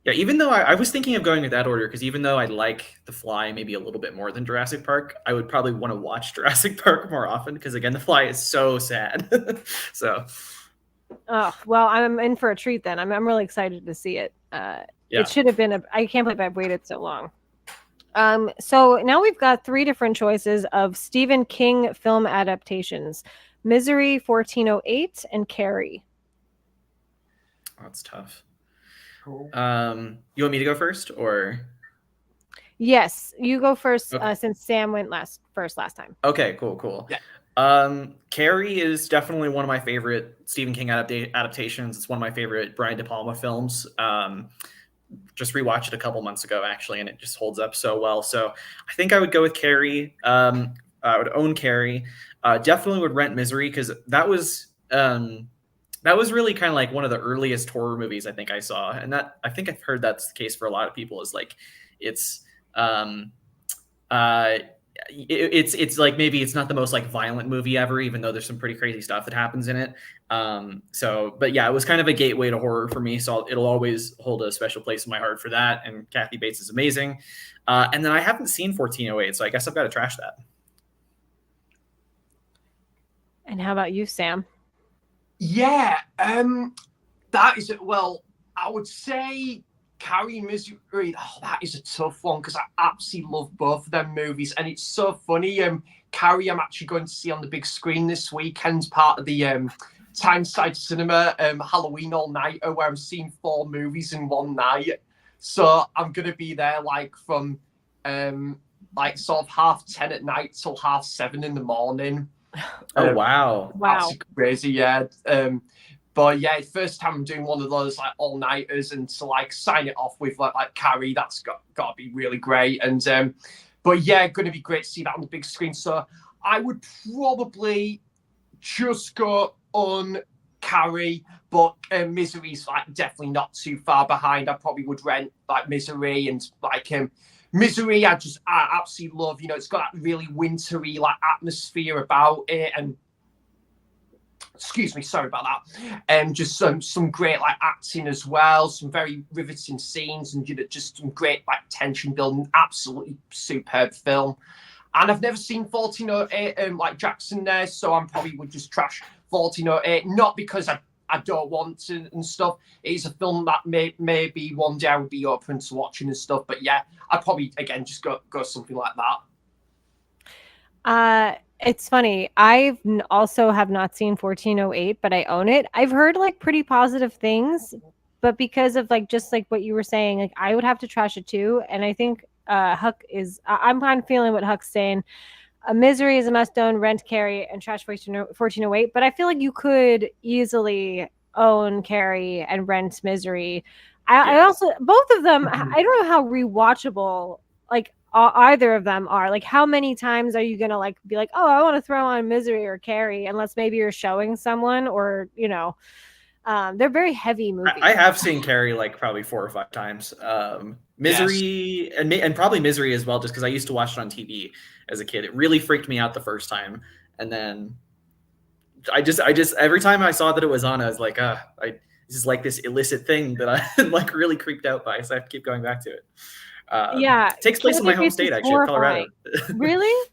C: Yeah, even though I was thinking of going with that order, because even though I like The Fly maybe a little bit more than Jurassic Park, I would probably want to watch Jurassic Park more often, because again, The Fly is so sad. So...
A: Oh, well, I'm in for a treat then. I'm really excited to see it. It should have been I can't believe I've waited so long. So now we've got 3 different choices of Stephen King film adaptations: Misery, 1408, and Carrie.
C: Oh, that's tough. Cool. You want me to go first, or?
A: Yes, you go first,
C: okay.
A: Since Sam went first last time.
C: Okay, cool.
B: Yeah.
C: Carrie is definitely one of my favorite Stephen King adaptations. It's one of my favorite Brian De Palma films. Just rewatched it a couple months ago, actually, and it just holds up so well. So I think I would go with Carrie. I would own Carrie. Definitely would rent Misery, because that was really kind of like one of the earliest horror movies I think I saw, and that I think I've heard that's the case for a lot of people. Is like it's like maybe it's not the most like violent movie ever, even though there's some pretty crazy stuff that happens in it. But yeah, it was kind of a gateway to horror for me, so it'll always hold a special place in my heart for that. And Kathy Bates is amazing. And then I haven't seen 1408, so I guess I've got to trash that.
A: And how about you, Sam?
B: Yeah, that is it. Well, I would say Carrie, Misery. Oh, that is a tough one, because I absolutely love both of them movies, and it's so funny. Carrie, I'm actually going to see on the big screen this weekend, part of the Tyneside Cinema Halloween All Nighter, where I'm seeing 4 movies in one night. So I'm gonna be there like from like sort of 10:30 at night till 7:30 in the morning.
C: Oh wow!
B: That's crazy, yeah. But yeah, first time I'm doing one of those like all-nighters, and to like sign it off with like Carrie, that's got to be really great. And but yeah, going to be great to see that on the big screen. So I would probably just go on Carrie, but Misery's like definitely not too far behind. I probably would rent like Misery, and like Misery, I absolutely love. You know, it's got that really wintry like atmosphere about it, and excuse me, sorry about that. And just some great like acting as well, some very riveting scenes, and just some great like tension building. Absolutely superb film. And I've never seen 1408 like Jackson there, so I probably would just trash 1408. Not because I don't want to and stuff. It's a film that maybe one day I would be open to watching and stuff. But yeah, I'd probably again just go something like
A: that. It's funny. I've also have not seen 1408, but I own it. I've heard like pretty positive things, but because of like just like what you were saying, like I would have to trash it too. And I think Huck is. I'm kind of feeling what Huck's saying. Misery is a must own, rent, Carrie, and trash 1408. But I feel like you could easily own Carrie and rent Misery. I also, both of them, I don't know how rewatchable like either of them are. Like, how many times are you gonna like be like, oh, I want to throw on Misery or Carrie, unless maybe you're showing someone, or you know, they're very heavy movies.
C: I have seen Carrie like probably 4 or 5 times. Misery, yes. and probably Misery as well, just because I used to watch it on TV as a kid. It really freaked me out the first time, and then I just every time I saw that it was on, I was like, this is like this illicit thing that I'm like really creeped out by, so I have to keep going back to it.
A: It
C: takes place in my home state, actually, Colorado.
A: Really?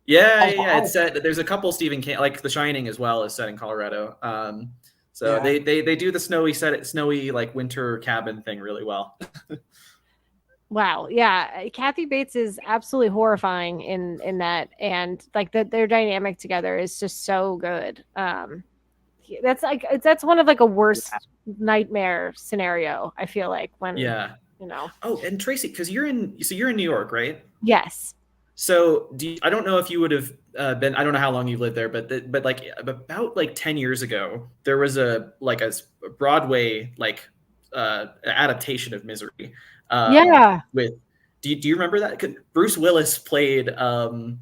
C: Yeah. It's set. There's a couple Stephen King, like The Shining as well, is set in Colorado. So
B: Yeah.
C: they do the snowy like winter cabin thing really well.
A: Wow. Yeah. Kathy Bates is absolutely horrifying in that. And like their dynamic together is just so good. That's one of like a worst nightmare scenario, I feel like, when,
C: Yeah.
A: you know.
C: Oh, and Tracy, because you're in New York, right?
A: Yes.
C: So I don't know if you would have been, I don't know how long you've lived there, but like about like 10 years ago, there was a Broadway adaptation of Misery.
A: Yeah.
C: With do you remember that? 'Cause Bruce Willis played
A: The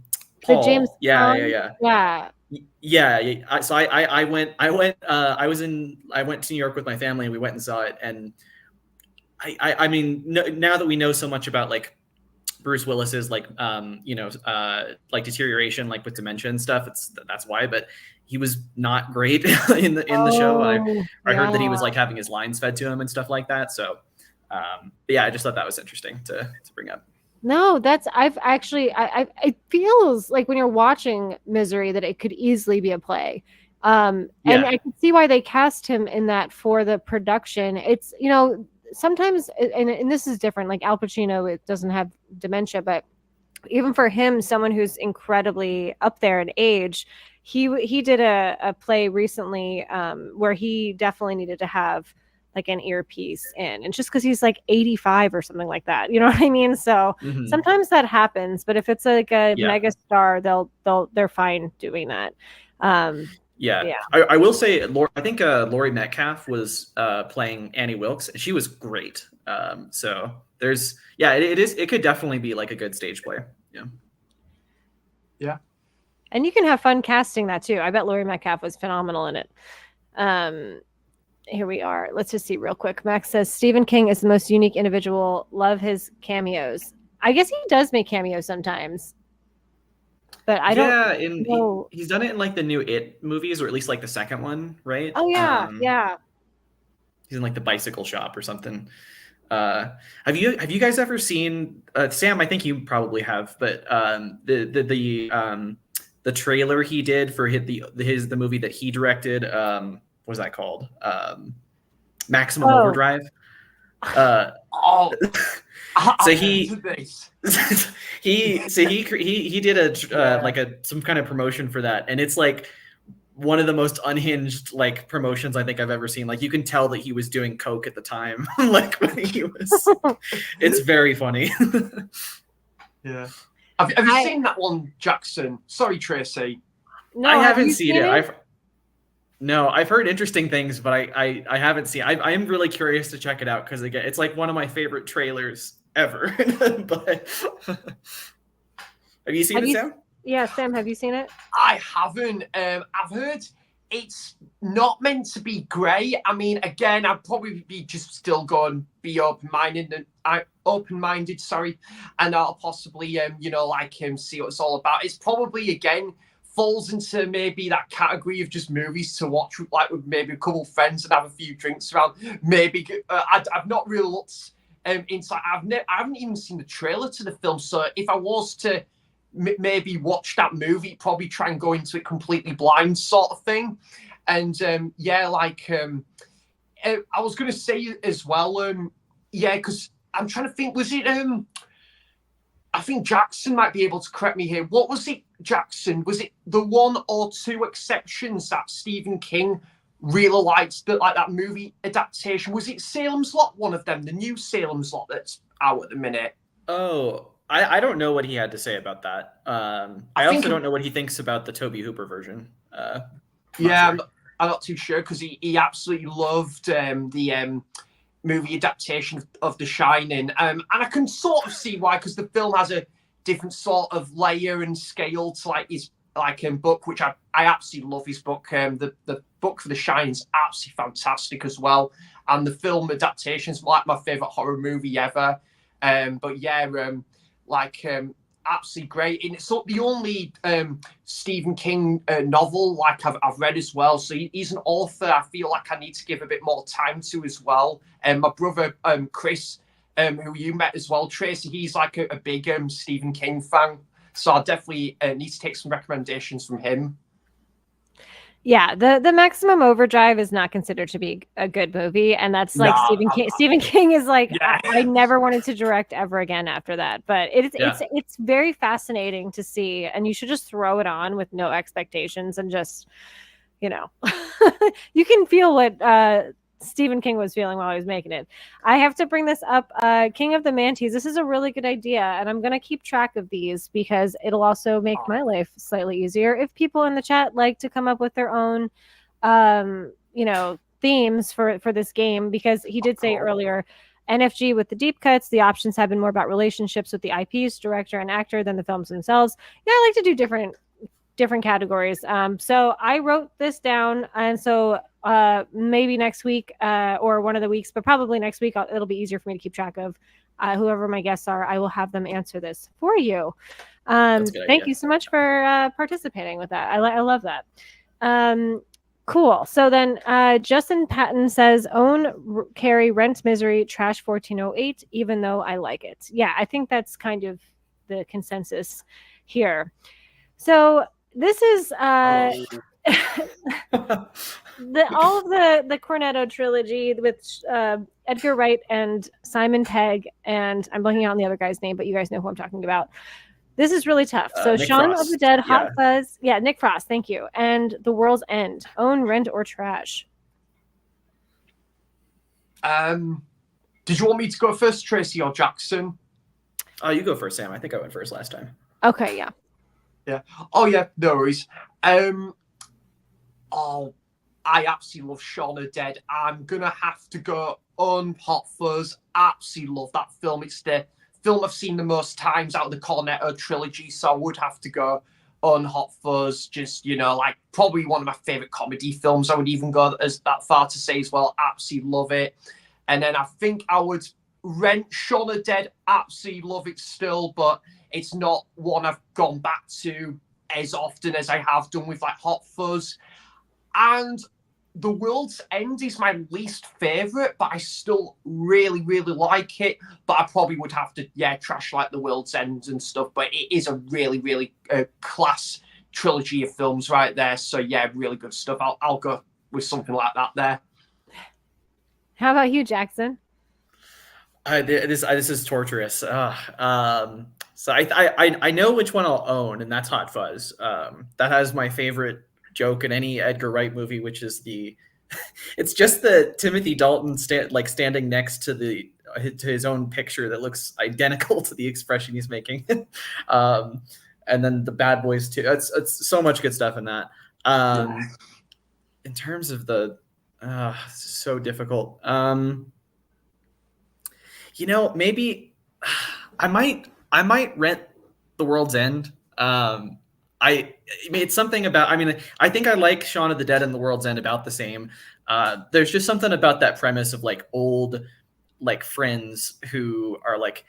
A: James
C: Paul. Yeah,
A: Caan?
C: yeah,
A: Yeah.
C: yeah. Yeah. So I went I went to New York with my family and we went and saw it. And I mean, now that we know so much about like Bruce Willis's like deterioration like with dementia and stuff, that's why. But he was not great in the show. I heard that he was like having his lines fed to him and stuff like that. So but yeah, I just thought that was interesting to bring up.
A: No, I've actually, it feels like when you're watching Misery that it could easily be a play. And I can see why they cast him in that for the production. It's, sometimes, and this is different, like Al Pacino, it doesn't have dementia, but even for him, someone who's incredibly up there in age, he did a play recently where he definitely needed to have like an earpiece in, and just because he's like 85 or something like that, you know what I mean? So sometimes that happens, but if it's like a mega star, they're fine doing that.
C: Yeah. I will say, I think Laurie Metcalf was playing Annie Wilkes, and she was great. So there's, it could definitely be like a good stage play.
B: Yeah.
A: And you can have fun casting that too. I bet Laurie Metcalf was phenomenal in it. Here we are. Let's just see real quick. Max says Stephen King is the most unique individual. Love his cameos. I guess he does make cameos sometimes, but I don't.
C: Yeah, he's done it in like the new It movies, or at least like the second one, right?
A: Oh yeah, yeah.
C: He's in like the bicycle shop or something. Have you guys ever seen Sam? I think you probably have, but the trailer he did for the movie that he directed. What was that called? Maximum Overdrive. So he did some kind of promotion for that, and it's like one of the most unhinged like promotions I think I've ever seen. Like you can tell that he was doing coke at the time. Like when he was, it's very funny.
B: Yeah. Have you seen that one, Jackson? Sorry, Tracy.
A: No,
C: I haven't seen it. I've heard interesting things, but I haven't seen. I am really curious to check it out because again, it's like one of my favorite trailers ever. But have you seen it, Sam?
A: Yeah, Sam, have you seen it?
B: I haven't. I've heard it's not meant to be great. I mean, again, I'd probably be just still going be open-minded, and I'll possibly see what it's all about. It's probably again falls into maybe that category of just movies to watch with maybe a couple of friends and have a few drinks around. Maybe I've not really looked inside. I haven't even seen the trailer to the film. So if I was to maybe watch that movie, probably try and go into it completely blind, sort of thing. And I was going to say as well. Because I'm trying to think. Was it I think Jackson might be able to correct me here. What was it, Jackson? Was it the one or two exceptions that Stephen King really liked, that movie adaptation? Was it Salem's Lot, one of them, the new Salem's Lot that's out at the minute?
C: Oh, I don't know what he had to say about that. I also don't know what he thinks about the Tobe Hooper version.
B: I'm not too sure because he absolutely loved the movie adaptation of The Shining, and I can sort of see why, because the film has a different sort of layer and scale to his book, which I absolutely love his book. The book for The Shining is absolutely fantastic as well, and the film adaptation is like my favorite horror movie ever. Absolutely great. And it's the only Stephen King novel I've read as well. So he's an author I feel like I need to give a bit more time to as well. And my brother Chris, who you met as well, Tracy, he's like a big Stephen King fan. So I definitely need to take some recommendations from him.
A: Yeah, the Maximum Overdrive is not considered to be a good movie, and that's like
B: Nah,
A: Stephen King. Stephen King is like,
B: yeah.
A: I never wanted to direct ever again after that. But
C: Yeah.
A: it's very fascinating to see, and you should just throw it on with no expectations and just, you know, you can feel what Stephen King was feeling while he was making it. I have to bring this up. King of the Mantis. This is a really good idea, and I'm gonna keep track of these because it'll also make my life slightly easier. If people in the chat like to come up with their own, themes for this game, because he did say earlier, NFG with the deep cuts, the options have been more about relationships with the IPs, director, and actor than the films themselves. Yeah, I like to do different categories. So I wrote this down, and so maybe next week or one of the weeks, but probably next week, it'll be easier for me to keep track of whoever my guests are. I will have them answer this for you. Thank you so much for participating with that. I love that. Cool. So then Justin Patton says, own, carry, rent, misery, trash 1408, even though I like it. Yeah, I think that's kind of the consensus here. So this is all of the Cornetto trilogy with Edgar Wright and Simon Pegg, and I'm blanking out on the other guy's name, but you guys know who I'm talking about. This is really tough. So Shaun of the Dead, Hot Fuzz, Nick Frost, thank you, and The World's End. Own, rent, or trash?
B: Did you want me to go first, Tracy or Jackson?
C: Oh, you go first, Sam. I think I went first last time.
A: Okay, yeah.
B: Yeah. Oh, yeah, no worries. I absolutely love Shaun of the Dead. I'm going to have to go on Hot Fuzz. Absolutely love that film. It's the film I've seen the most times out of the Cornetto trilogy, so I would have to go on Hot Fuzz. Just, like probably one of my favorite comedy films. I would even go as that far to say as well. Absolutely love it. And then I think I would rent Shaun of the Dead. Absolutely love it still, but it's not one I've gone back to as often as I have done with like Hot Fuzz. And The World's End is my least favorite, but I still really, really like it. But I probably would have to, trash like The World's End and stuff. But it is a really, really class trilogy of films right there. So yeah, really good stuff. I'll go with something like that there.
A: How about you, Jackson?
C: This is torturous. So I know which one I'll own, and that's Hot Fuzz. That has my favorite joke in any Edgar Wright movie, which is it's just the Timothy Dalton standing next to his own picture that looks identical to the expression he's making, and then the bad boys too. It's so much good stuff in that. In terms of it's so difficult. Maybe I might rent The World's End. It's something about. I think I like Shaun of the Dead and The World's End about the same. There's just something about that premise of like old, like friends who are like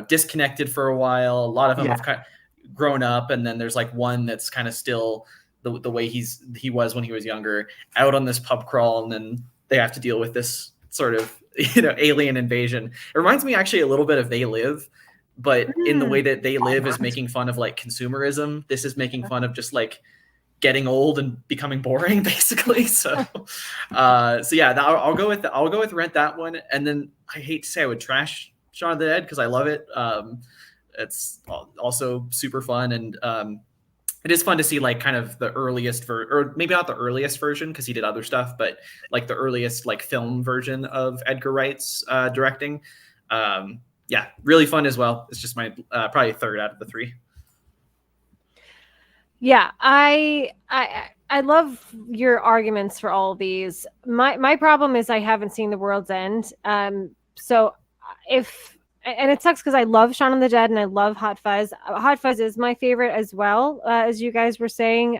C: disconnected for a while. A lot of them have kind of grown up, and then there's like one that's kind of still the way he was when he was younger, out on this pub crawl, and then they have to deal with this sort of alien invasion. It reminds me actually a little bit of They Live, but in the way that They Live is making fun of like consumerism, this is making fun of just like getting old and becoming boring, basically. So yeah, I'll go with rent that one. And then I hate to say I would trash Shaun of the Dead because I love it. It's also super fun, and it is fun to see like kind of the earliest or maybe not the earliest version because he did other stuff, but like the earliest like film version of Edgar Wright's directing. Yeah, really fun as well. It's just my probably third out of the three.
A: Yeah, I love your arguments for all of these. My problem is I haven't seen The World's End. So and it sucks because I love Shaun of the Dead and I love Hot Fuzz. Hot Fuzz is my favorite as well, as you guys were saying.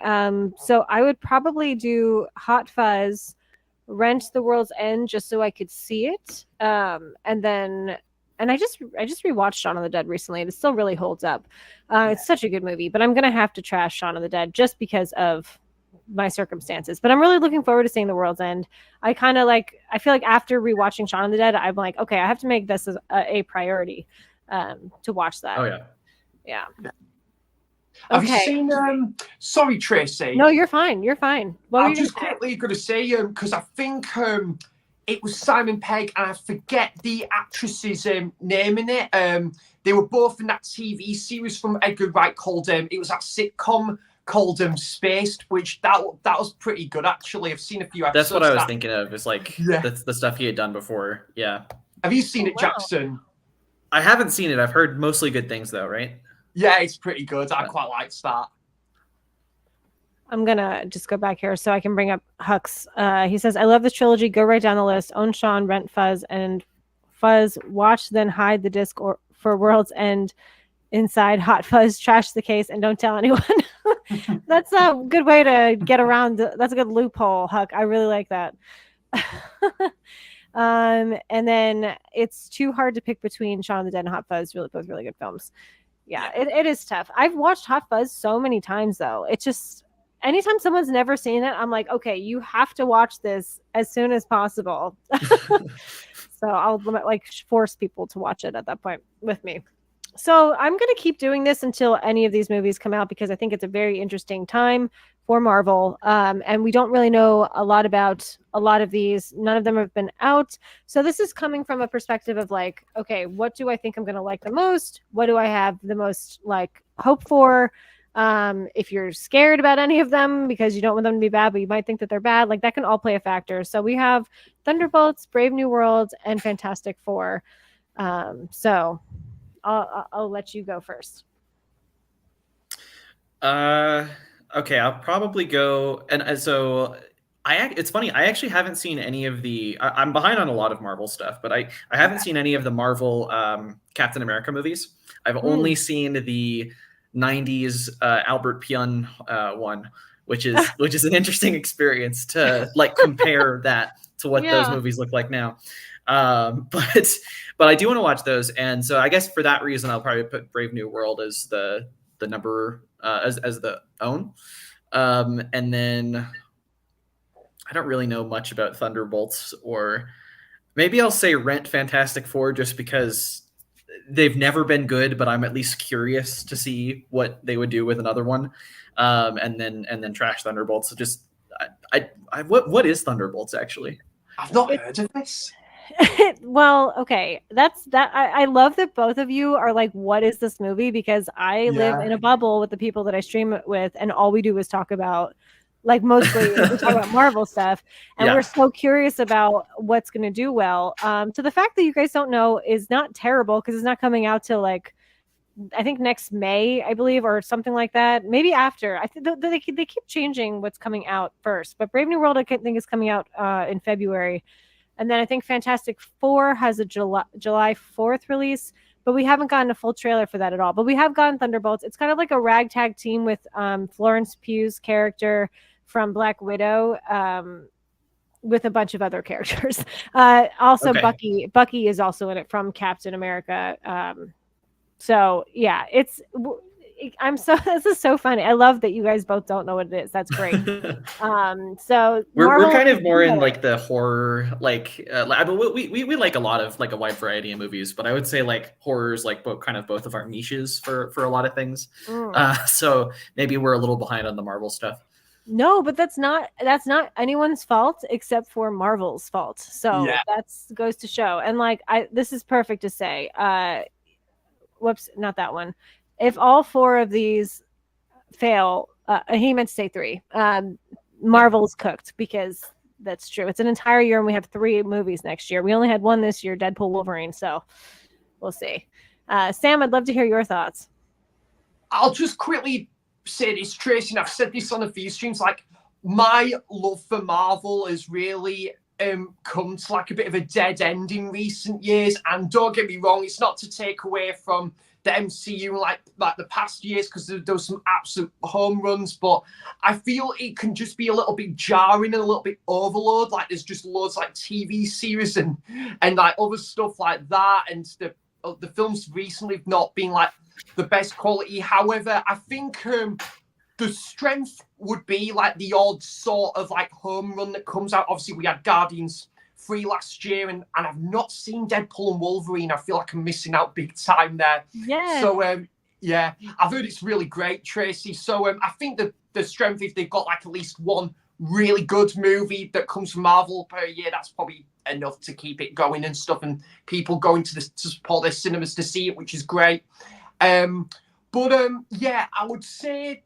A: So I would probably do Hot Fuzz, rent The World's End just so I could see it. And I just rewatched Shaun of the Dead recently, and it still really holds up. It's such a good movie, but I'm gonna have to trash Shaun of the Dead just because of my circumstances. But I'm really looking forward to seeing The World's End. I feel like after rewatching Shaun of the Dead, I'm like, okay, I have to make this as a priority to watch that.
C: Oh yeah.
A: Yeah.
B: Have you
A: Okay.
B: seen? Sorry, Tracy.
A: No, you're fine. You're fine. What were
B: I'm
A: you
B: just
A: gonna say?
B: quickly going to say because I think it was Simon Pegg and I forget the actress's name in it. They were both in that TV series from Edgar Wright called it was that sitcom called Spaced, which that was pretty good actually. I've seen a few episodes.
C: That's what I was thinking of. Is like
B: Yeah.
C: that's the stuff he had done before. Yeah.
B: Have you seen it,
A: Wow.
B: Jackson?
C: I haven't seen it. I've heard mostly good things though, right?
B: Yeah, it's pretty good. I quite liked that.
A: I'm gonna just go back here so I can bring up Hux. He says, "I love this trilogy. Go right down the list. Own Sean, rent Fuzz, and Fuzz. Watch, then hide the disc or for World's End inside Hot Fuzz. Trash the case and don't tell anyone." That's a good way to get around. That's a good loophole, Huck. I really like that. And then it's too hard to pick between Shaun of the Dead and Hot Fuzz. Both really good films. Yeah, it is tough. I've watched Hot Fuzz so many times though. It's just anytime someone's never seen it, I'm like, okay, you have to watch this as soon as possible. So I'll like force people to watch it at that point with me. So I'm going to keep doing this until any of these movies come out because I think it's a very interesting time for Marvel. And we don't really know a lot about a lot of these. None of them have been out. So this is coming from a perspective of like, okay, what do I think I'm going to like the most? What do I have the most like hope for? If you're scared about any of them because you don't want them to be bad, but you might think that they're bad, like that can all play a factor. So we have Thunderbolts, Brave New World, and Fantastic Four. So I'll let you go first.
C: Okay, I'll probably go. And so it's funny. I actually haven't seen any of the. I'm behind on a lot of Marvel stuff, but I haven't seen any of the Marvel Captain America movies. I've only seen the 90s Albert Pyun one, which is an interesting experience to like compare that to what those movies look like now. But I do want to watch those, and so I guess for that reason I'll probably put Brave New World as the number as the own, and then I don't really know much about Thunderbolts, or maybe I'll say rent Fantastic Four just because they've never been good, but I'm at least curious to see what they would do with another one, and then trash Thunderbolts. So just what is Thunderbolts actually?
B: I've not heard of this.
A: Well, okay, that's that. I love that both of you are like, what is this movie? Because I live in a bubble with the people that I stream it with, and all we do is talk about, like, mostly we talk about Marvel stuff, and we're so curious about what's going to do well. So the fact that you guys don't know is not terrible because it's not coming out till like I think next May, I believe, or something like that. Maybe after. I think they keep changing what's coming out first, but Brave New World I think is coming out in February. And then I think Fantastic Four has a July 4th release, but we haven't gotten a full trailer for that at all. But we have gotten Thunderbolts. It's kind of like a ragtag team with Florence Pugh's character from Black Widow with a bunch of other characters. Also, Bucky is also in it from Captain America. So, yeah, this is so funny. I love that you guys both don't know what it is. That's great. So
C: we're kind of more in like the horror, like we like a lot of like a wide variety of movies, but I would say like horror is like both of our niches for a lot of things. So maybe we're a little behind on the Marvel stuff.
A: No, but that's not anyone's fault except for Marvel's fault. So that goes to show. And like this is perfect to say. Whoops, not that one. If all four of these fail, he meant to say 3. Marvel's cooked because that's true. It's an entire year and we have 3 movies next year. We only had one this year, Deadpool, Wolverine. So we'll see. Sam, I'd love to hear your thoughts.
B: I'll just quickly say this, Tracy, and I've said this on a few streams. Like, my love for Marvel has really come to like a bit of a dead end in recent years. And don't get me wrong, it's not to take away from the MCU like the past years, because there was some absolute home runs, but I feel it can just be a little bit jarring and a little bit overload. Like there's just loads like TV series and like other stuff like that, and the films recently have not been like the best quality. However, I think the strength would be like the odd sort of like home run that comes out. Obviously, we had Guardians 3 last year, and I've not seen Deadpool and Wolverine. I feel like I'm missing out big time there.
A: Yeah.
B: So Yeah, I've heard it's really great, Tracy. So I think the strength, if they've got like at least one really good movie that comes from Marvel per year, that's probably enough to keep it going and stuff, and people going to support their cinemas to see it, which is great. Yeah, I would say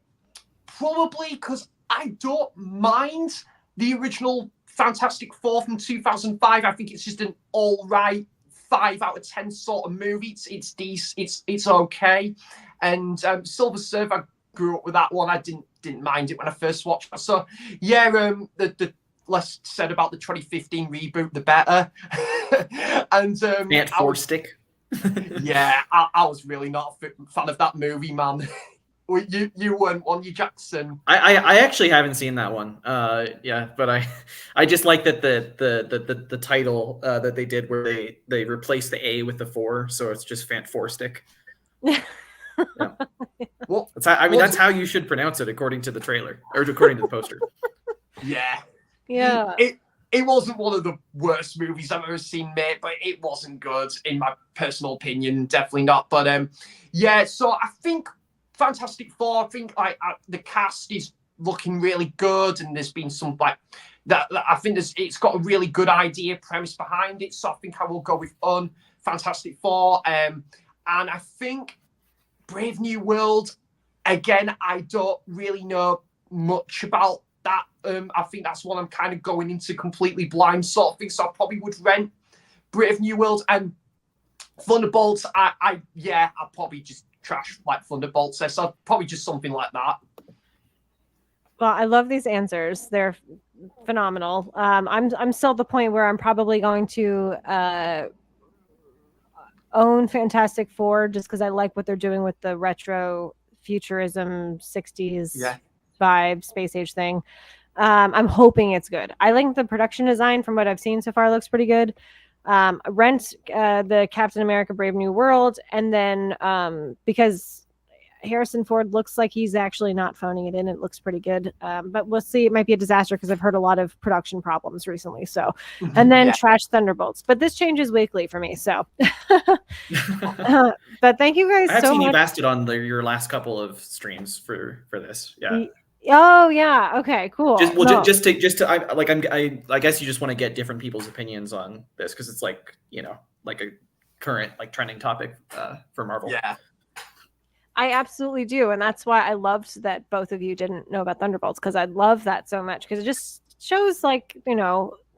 B: probably, because I don't mind the original Fantastic Four from 2005. I think it's just an all right 5 out of 10 sort of movie. It's decent. It's okay. And Silver Surfer, I grew up with that one. I didn't mind it when I first watched it. So yeah, the less said about the 2015 reboot, the better. And
C: Ant Four Stick.
B: Yeah, I was really not a fan of that movie, man. You weren't one, you Jackson.
C: I actually haven't seen that one. Yeah, but I just like that the title that they did where they replaced the A with the 4, so it's just Fant Four Stick. Yeah.
B: Well,
C: that's how you should pronounce it according to the trailer or according to the poster.
B: Yeah.
A: Yeah.
B: It wasn't one of the worst movies I've ever seen, mate, but it wasn't good in my personal opinion. Definitely not. But yeah, so I think Fantastic Four, I think the cast is looking really good, and there's been some like that. I think it's got a really good idea premise behind it. So I think I will go with Fantastic Four. And I think Brave New World, again, I don't really know much about that. I think that's one I'm kind of going into completely blind sort of thing. So I probably would rent Brave New World. And Thunderbolts, I'd probably just trash like Thunderbolts. So probably just something like that.
A: Well, I love these answers. They're phenomenal. I'm still at the point where I'm probably going to own Fantastic Four just because I like what they're doing with the retro futurism 60s vibe space age thing. I'm hoping it's good. I like the production design from what I've seen so far. Looks pretty good. Rent the Captain America Brave New World, and then because Harrison Ford looks like he's actually not phoning it in, it looks pretty good. But we'll see. It might be a disaster because I've heard a lot of production problems recently. So, and then trash Thunderbolts. But this changes weekly for me. So, but thank you guys
C: I have
A: so
C: seen
A: much.
C: you basted on your last couple of streams for this. Yeah.
A: Oh yeah. Okay. Cool.
C: Just to I guess you just want to get different people's opinions on this because it's like like a current like trending topic for Marvel.
B: Yeah.
A: I absolutely do. And that's why I loved that both of you didn't know about Thunderbolts, because I love that so much, because it just shows like,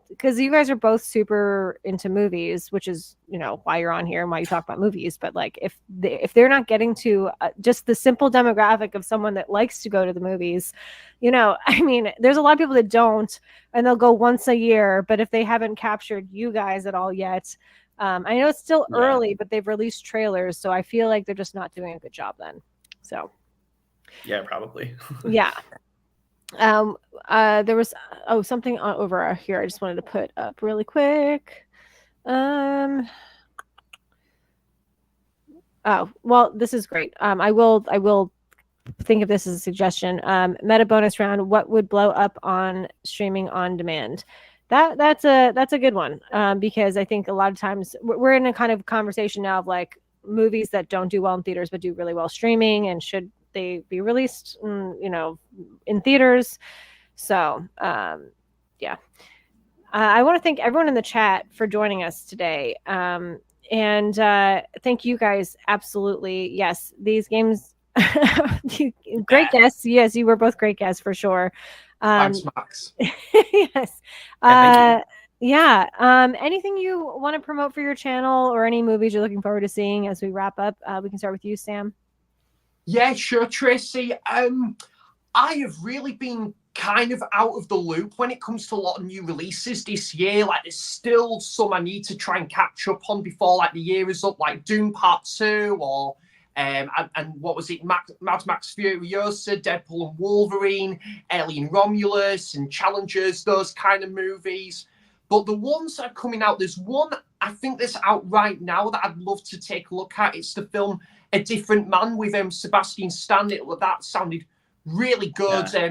A: because you guys are both super into movies, which is, why you're on here and why you talk about movies. But like if they're not getting to just the simple demographic of someone that likes to go to the movies, I mean, there's a lot of people that don't, and they'll go once a year. But if they haven't captured you guys at all yet, I know it's still early, but they've released trailers, so I feel like they're just not doing a good job then. So,
C: yeah, probably.
A: Yeah. There was something over here I just wanted to put up really quick. Oh, well, this is great. I will think of this as a suggestion. Meta bonus round: what would blow up on streaming on demand? That's a good one, because I think a lot of times we're in a kind of conversation now of like movies that don't do well in theaters but do really well streaming, and should they be released in theaters. So yeah, I want to thank everyone in the chat for joining us today, and thank you guys. Absolutely, yes, these games great guests. Yes, you were both great guests for sure.
B: Thanks, Max.
A: Yes.
C: Thank you.
A: Yeah. Anything you want to promote for your channel, or any movies you're looking forward to seeing as we wrap up? We can start with you, Sam.
B: Yeah, sure, Tracy. I have really been kind of out of the loop when it comes to a lot of new releases this year. Like, there's still some I need to try and catch up on before like the year is up, like Doom Part 2 or and what was it? Mad Max Furiosa, Deadpool and Wolverine, Alien Romulus, and Challengers, those kind of movies. But the ones that are coming out, there's one I think that's out right now that I'd love to take a look at. It's the film A Different Man with Sebastian Stan. That sounded really good. I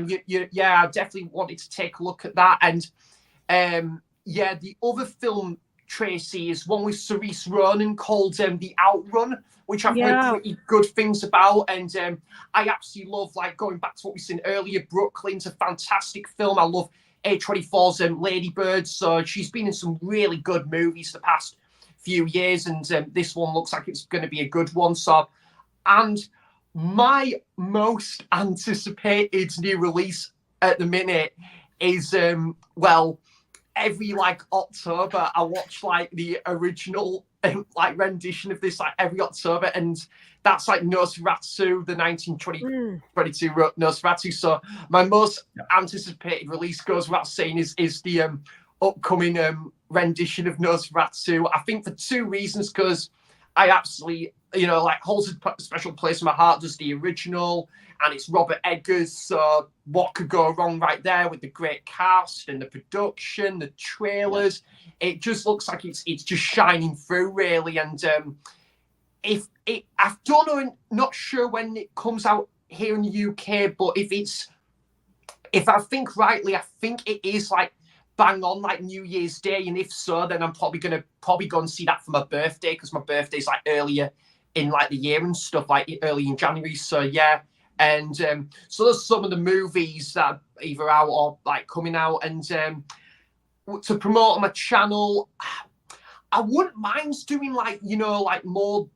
B: definitely wanted to take a look at that. And the other film Tracy, is one with Cerise Ronan called The Outrun, which I've heard
A: Yeah.
B: pretty good things about. And I absolutely love, like, going back to what we seen earlier, Brooklyn's a fantastic film. I love A24's Lady Bird. So she's been in some really good movies the past few years. And this one looks like it's going to be a good one. So, and my most anticipated new release at the minute is, well, every like October I watch like the original like rendition of this like every October, and that's like Nosferatu, the 1922 Nosferatu. So my most anticipated release, goes without saying, is the upcoming rendition of Nosferatu. I think for two reasons, because I absolutely, like, holds a special place in my heart, does the original, and it's Robert Eggers. So what could go wrong right there with the great cast and the production, the trailers? It just looks like it's just shining through, really. And if it, I don't know, not sure when it comes out here in the UK, but if I think rightly, I think it is like bang on like New Year's Day, and if so, then I'm probably go and see that for my birthday, because my birthday's like earlier in like the year and stuff, like early in January. So yeah. And so there's some of the movies that are either out or like coming out. And to promote on my channel, I wouldn't mind doing like, like more.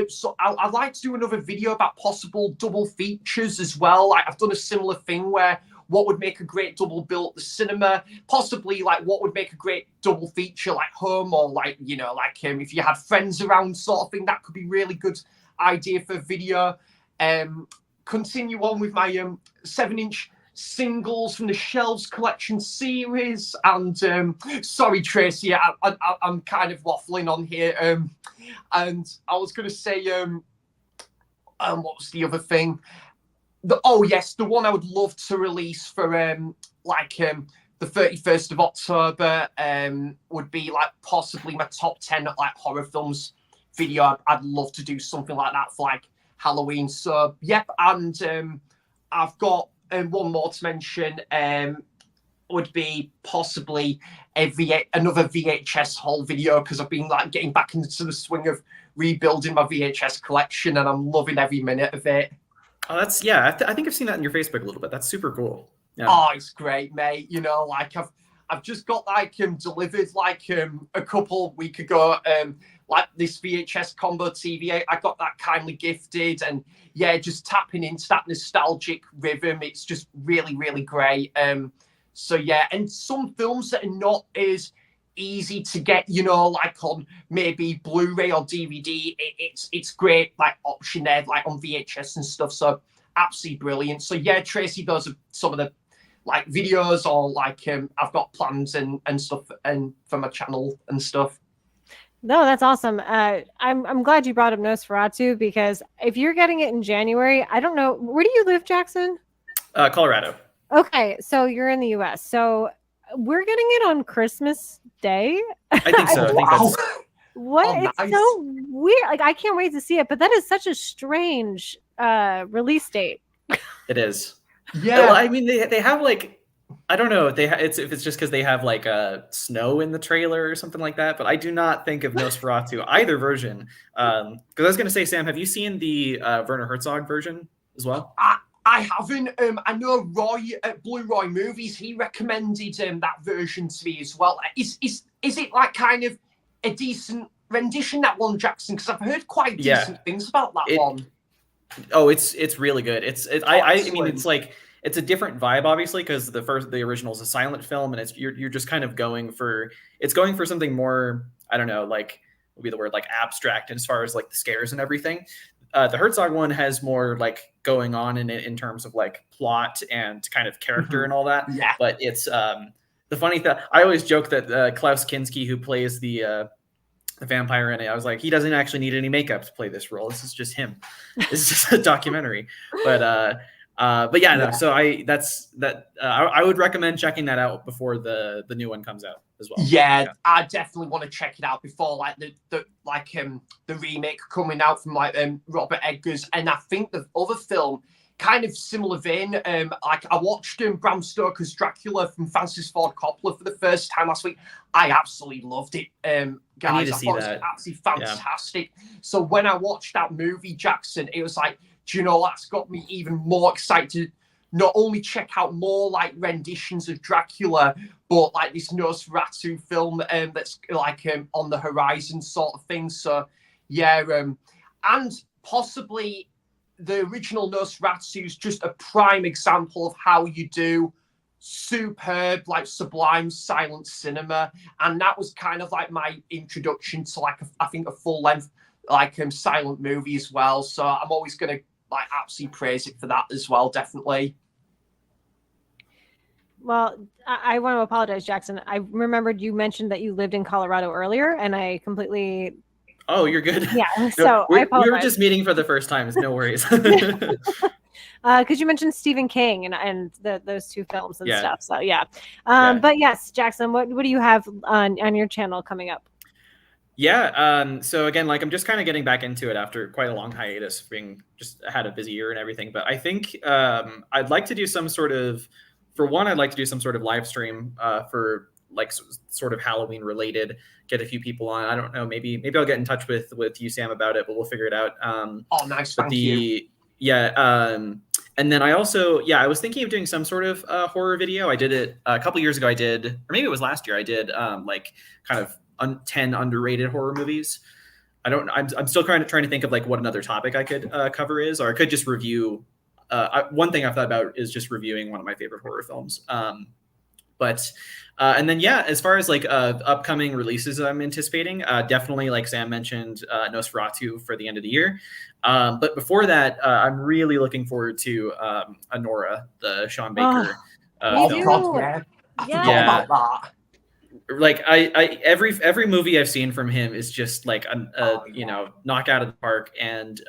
B: So I'd like to do another video about possible double features as well. Like, I've done a similar thing where what would make a great double bill at the cinema, possibly like what would make a great double feature like home, or like, if you had friends around, sort of thing. That could be really good idea for a video. Continue on with my 7-inch singles from the Shelves Collection series. And sorry, Tracy, I'm kind of waffling on here. And I was going to say, what was the other thing? The one I would love to release for the 31st of October would be like possibly my top 10 like horror films video. I'd love to do something like that for like Halloween. So yep. And I've got one more to mention, would be possibly another VHS haul video, because I've been like getting back into the swing of rebuilding my VHS collection, and I'm loving every minute of it.
C: Oh, that's, yeah. I think I've seen that in your Facebook a little bit. That's super cool. Yeah.
B: Oh, it's great, mate. Like I've just got like delivered like a couple week ago, like this VHS combo TV. I got that kindly gifted, and yeah, just tapping into that nostalgic rhythm. It's just really, really great. So yeah, and some films that are not as easy to get, like on maybe Blu-ray or DVD, it's great like option there, like on VHS and stuff. So absolutely brilliant. So yeah, Tracy, those are some of the like videos, or like I've got plans and stuff and for my channel and stuff.
A: No, that's awesome. I'm glad you brought up Nosferatu, because if you're getting it in January, I don't know, where do you live, Jackson?
C: Colorado.
A: Okay, so you're in the US. So we're getting it on Christmas Day.
C: I think so. I think that's
A: what?
B: Oh,
A: It's
B: nice.
A: so weird. Like, I can't wait to see it, but that is such a strange release date.
C: it is.
B: Yeah.
C: Well, I mean, they have like, I don't know, if it's just because they have like snow in the trailer or something like that, but I do not think of Nosferatu either version. Because I was going to say, Sam, have you seen the Werner Herzog version as well?
B: I haven't. I know Roy at Blue Roy Movies, he recommended that version to me as well. Is it like kind of a decent rendition, that one, Jackson? Because I've heard quite decent things about that one.
C: Oh, it's really good. I mean, it's like, it's a different vibe, obviously, because the original is a silent film, and you're just kind of going for something more, I don't know, like, what would be the word, like abstract as far as like the scares and everything. The Herzog one has more like going on in it in terms of like plot and kind of character and all that.
B: Yeah.
C: But it's the funny thing, I always joke that Klaus Kinski, who plays the vampire in it, I was like, he doesn't actually need any makeup to play this role. This is just him. This is just a documentary. But yeah, no, so I would recommend checking that out before the new one comes out as well.
B: Yeah, I definitely want to check it out before like the remake coming out from like Robert Eggers. And I think the other film kind of similar vein. Like I watched Bram Stoker's Dracula from Francis Ford Coppola for the first time last week. I absolutely loved it, guys.
C: I need to
B: I
C: see
B: thought
C: that.
B: it was absolutely fantastic. Yeah. So when I watched that movie, Jackson, it was like, do you know, that's got me even more excited to not only check out more like renditions of Dracula, but like this Nosferatu film that's like on the horizon sort of thing. So yeah, and possibly the original Nosferatu is just a prime example of how you do superb, like sublime silent cinema. And that was kind of like my introduction to like, I think a full length, like silent movie as well. So I'm always going to like absolutely praise it for that as well. Definitely.
A: Well, I want to apologize, Jackson. I remembered you mentioned that you lived in Colorado earlier, and I completely...
C: Oh, you're good.
A: Yeah, so
C: we
A: I apologize.
C: We were just meeting for the first time. No worries.
A: Because you mentioned Stephen King and those two films and stuff. So yeah. But yes, Jackson, what do you have on your channel coming up?
C: Yeah. So again, like I'm just kind of getting back into it after quite a long hiatus, being just had a busy year and everything. But I think I'd like to do some sort of, for one, I'd like to do some sort of live stream for like sort of Halloween related, get a few people on. I don't know, maybe I'll get in touch with you, Sam, about it, but we'll figure it out.
B: Oh, nice. Thank you.
C: Yeah. And then I also, I was thinking of doing some sort of horror video. I did it a couple years ago. Or maybe it was last year. I did like kind of 10 underrated horror movies. I'm still trying to think of like what another topic I could cover is, or I could just review. One thing I've thought about is just reviewing one of my favorite horror films. And then, as far as like upcoming releases I'm anticipating, definitely, like Sam mentioned, Nosferatu for the end of the year. But before that, I'm really looking forward to Anora, the Sean Baker.
B: God, I forgot about that.
C: Like every movie I've seen from him is just like knock out of the park. And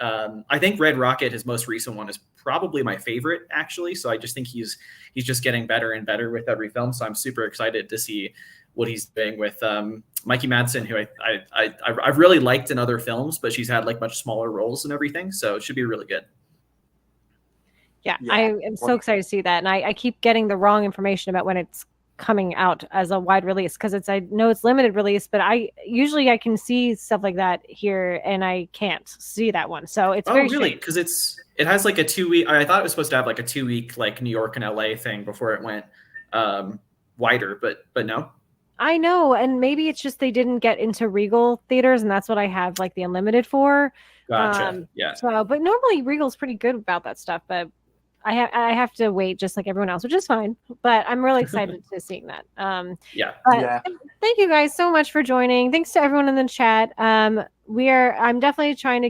C: I think Red Rocket, his most recent one, is probably my favorite, actually. So I just think he's just getting better and better with every film. So I'm super excited to see what he's doing with Mikey Madsen, who I've really liked in other films, but she's had like much smaller roles and everything. So it should be really good.
A: Yeah. I am so excited to see that. And I keep getting the wrong information about when it's coming out as a wide release, because I know it's limited release, but I can see stuff like that here and I can't see that one. So it's very
C: really, because it has like a 2 week. I thought it was supposed to have like a 2 week like New York and LA thing before it went wider, but no.
A: I know, and maybe it's just they didn't get into Regal theaters, and that's what I have like the unlimited for.
C: Gotcha.
A: So, but normally Regal's pretty good about that stuff, but I have to wait just like everyone else, which is fine. But I'm really excited to seeing that. Thank you guys so much for joining. Thanks to everyone in the chat. I'm definitely trying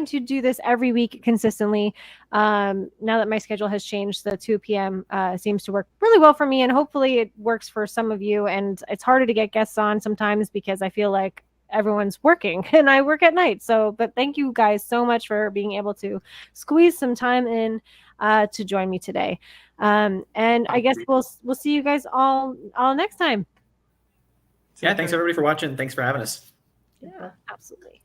A: to do this every week consistently. Now that my schedule has changed, the 2 p.m. Seems to work really well for me, and hopefully it works for some of you. And it's harder to get guests on sometimes because I feel like everyone's working and I work at night. So, but thank you guys so much for being able to squeeze some time in to join me today. And I guess we'll see you guys all next time.
C: Yeah, thanks everybody for watching. Thanks for having us.
A: Yeah, absolutely.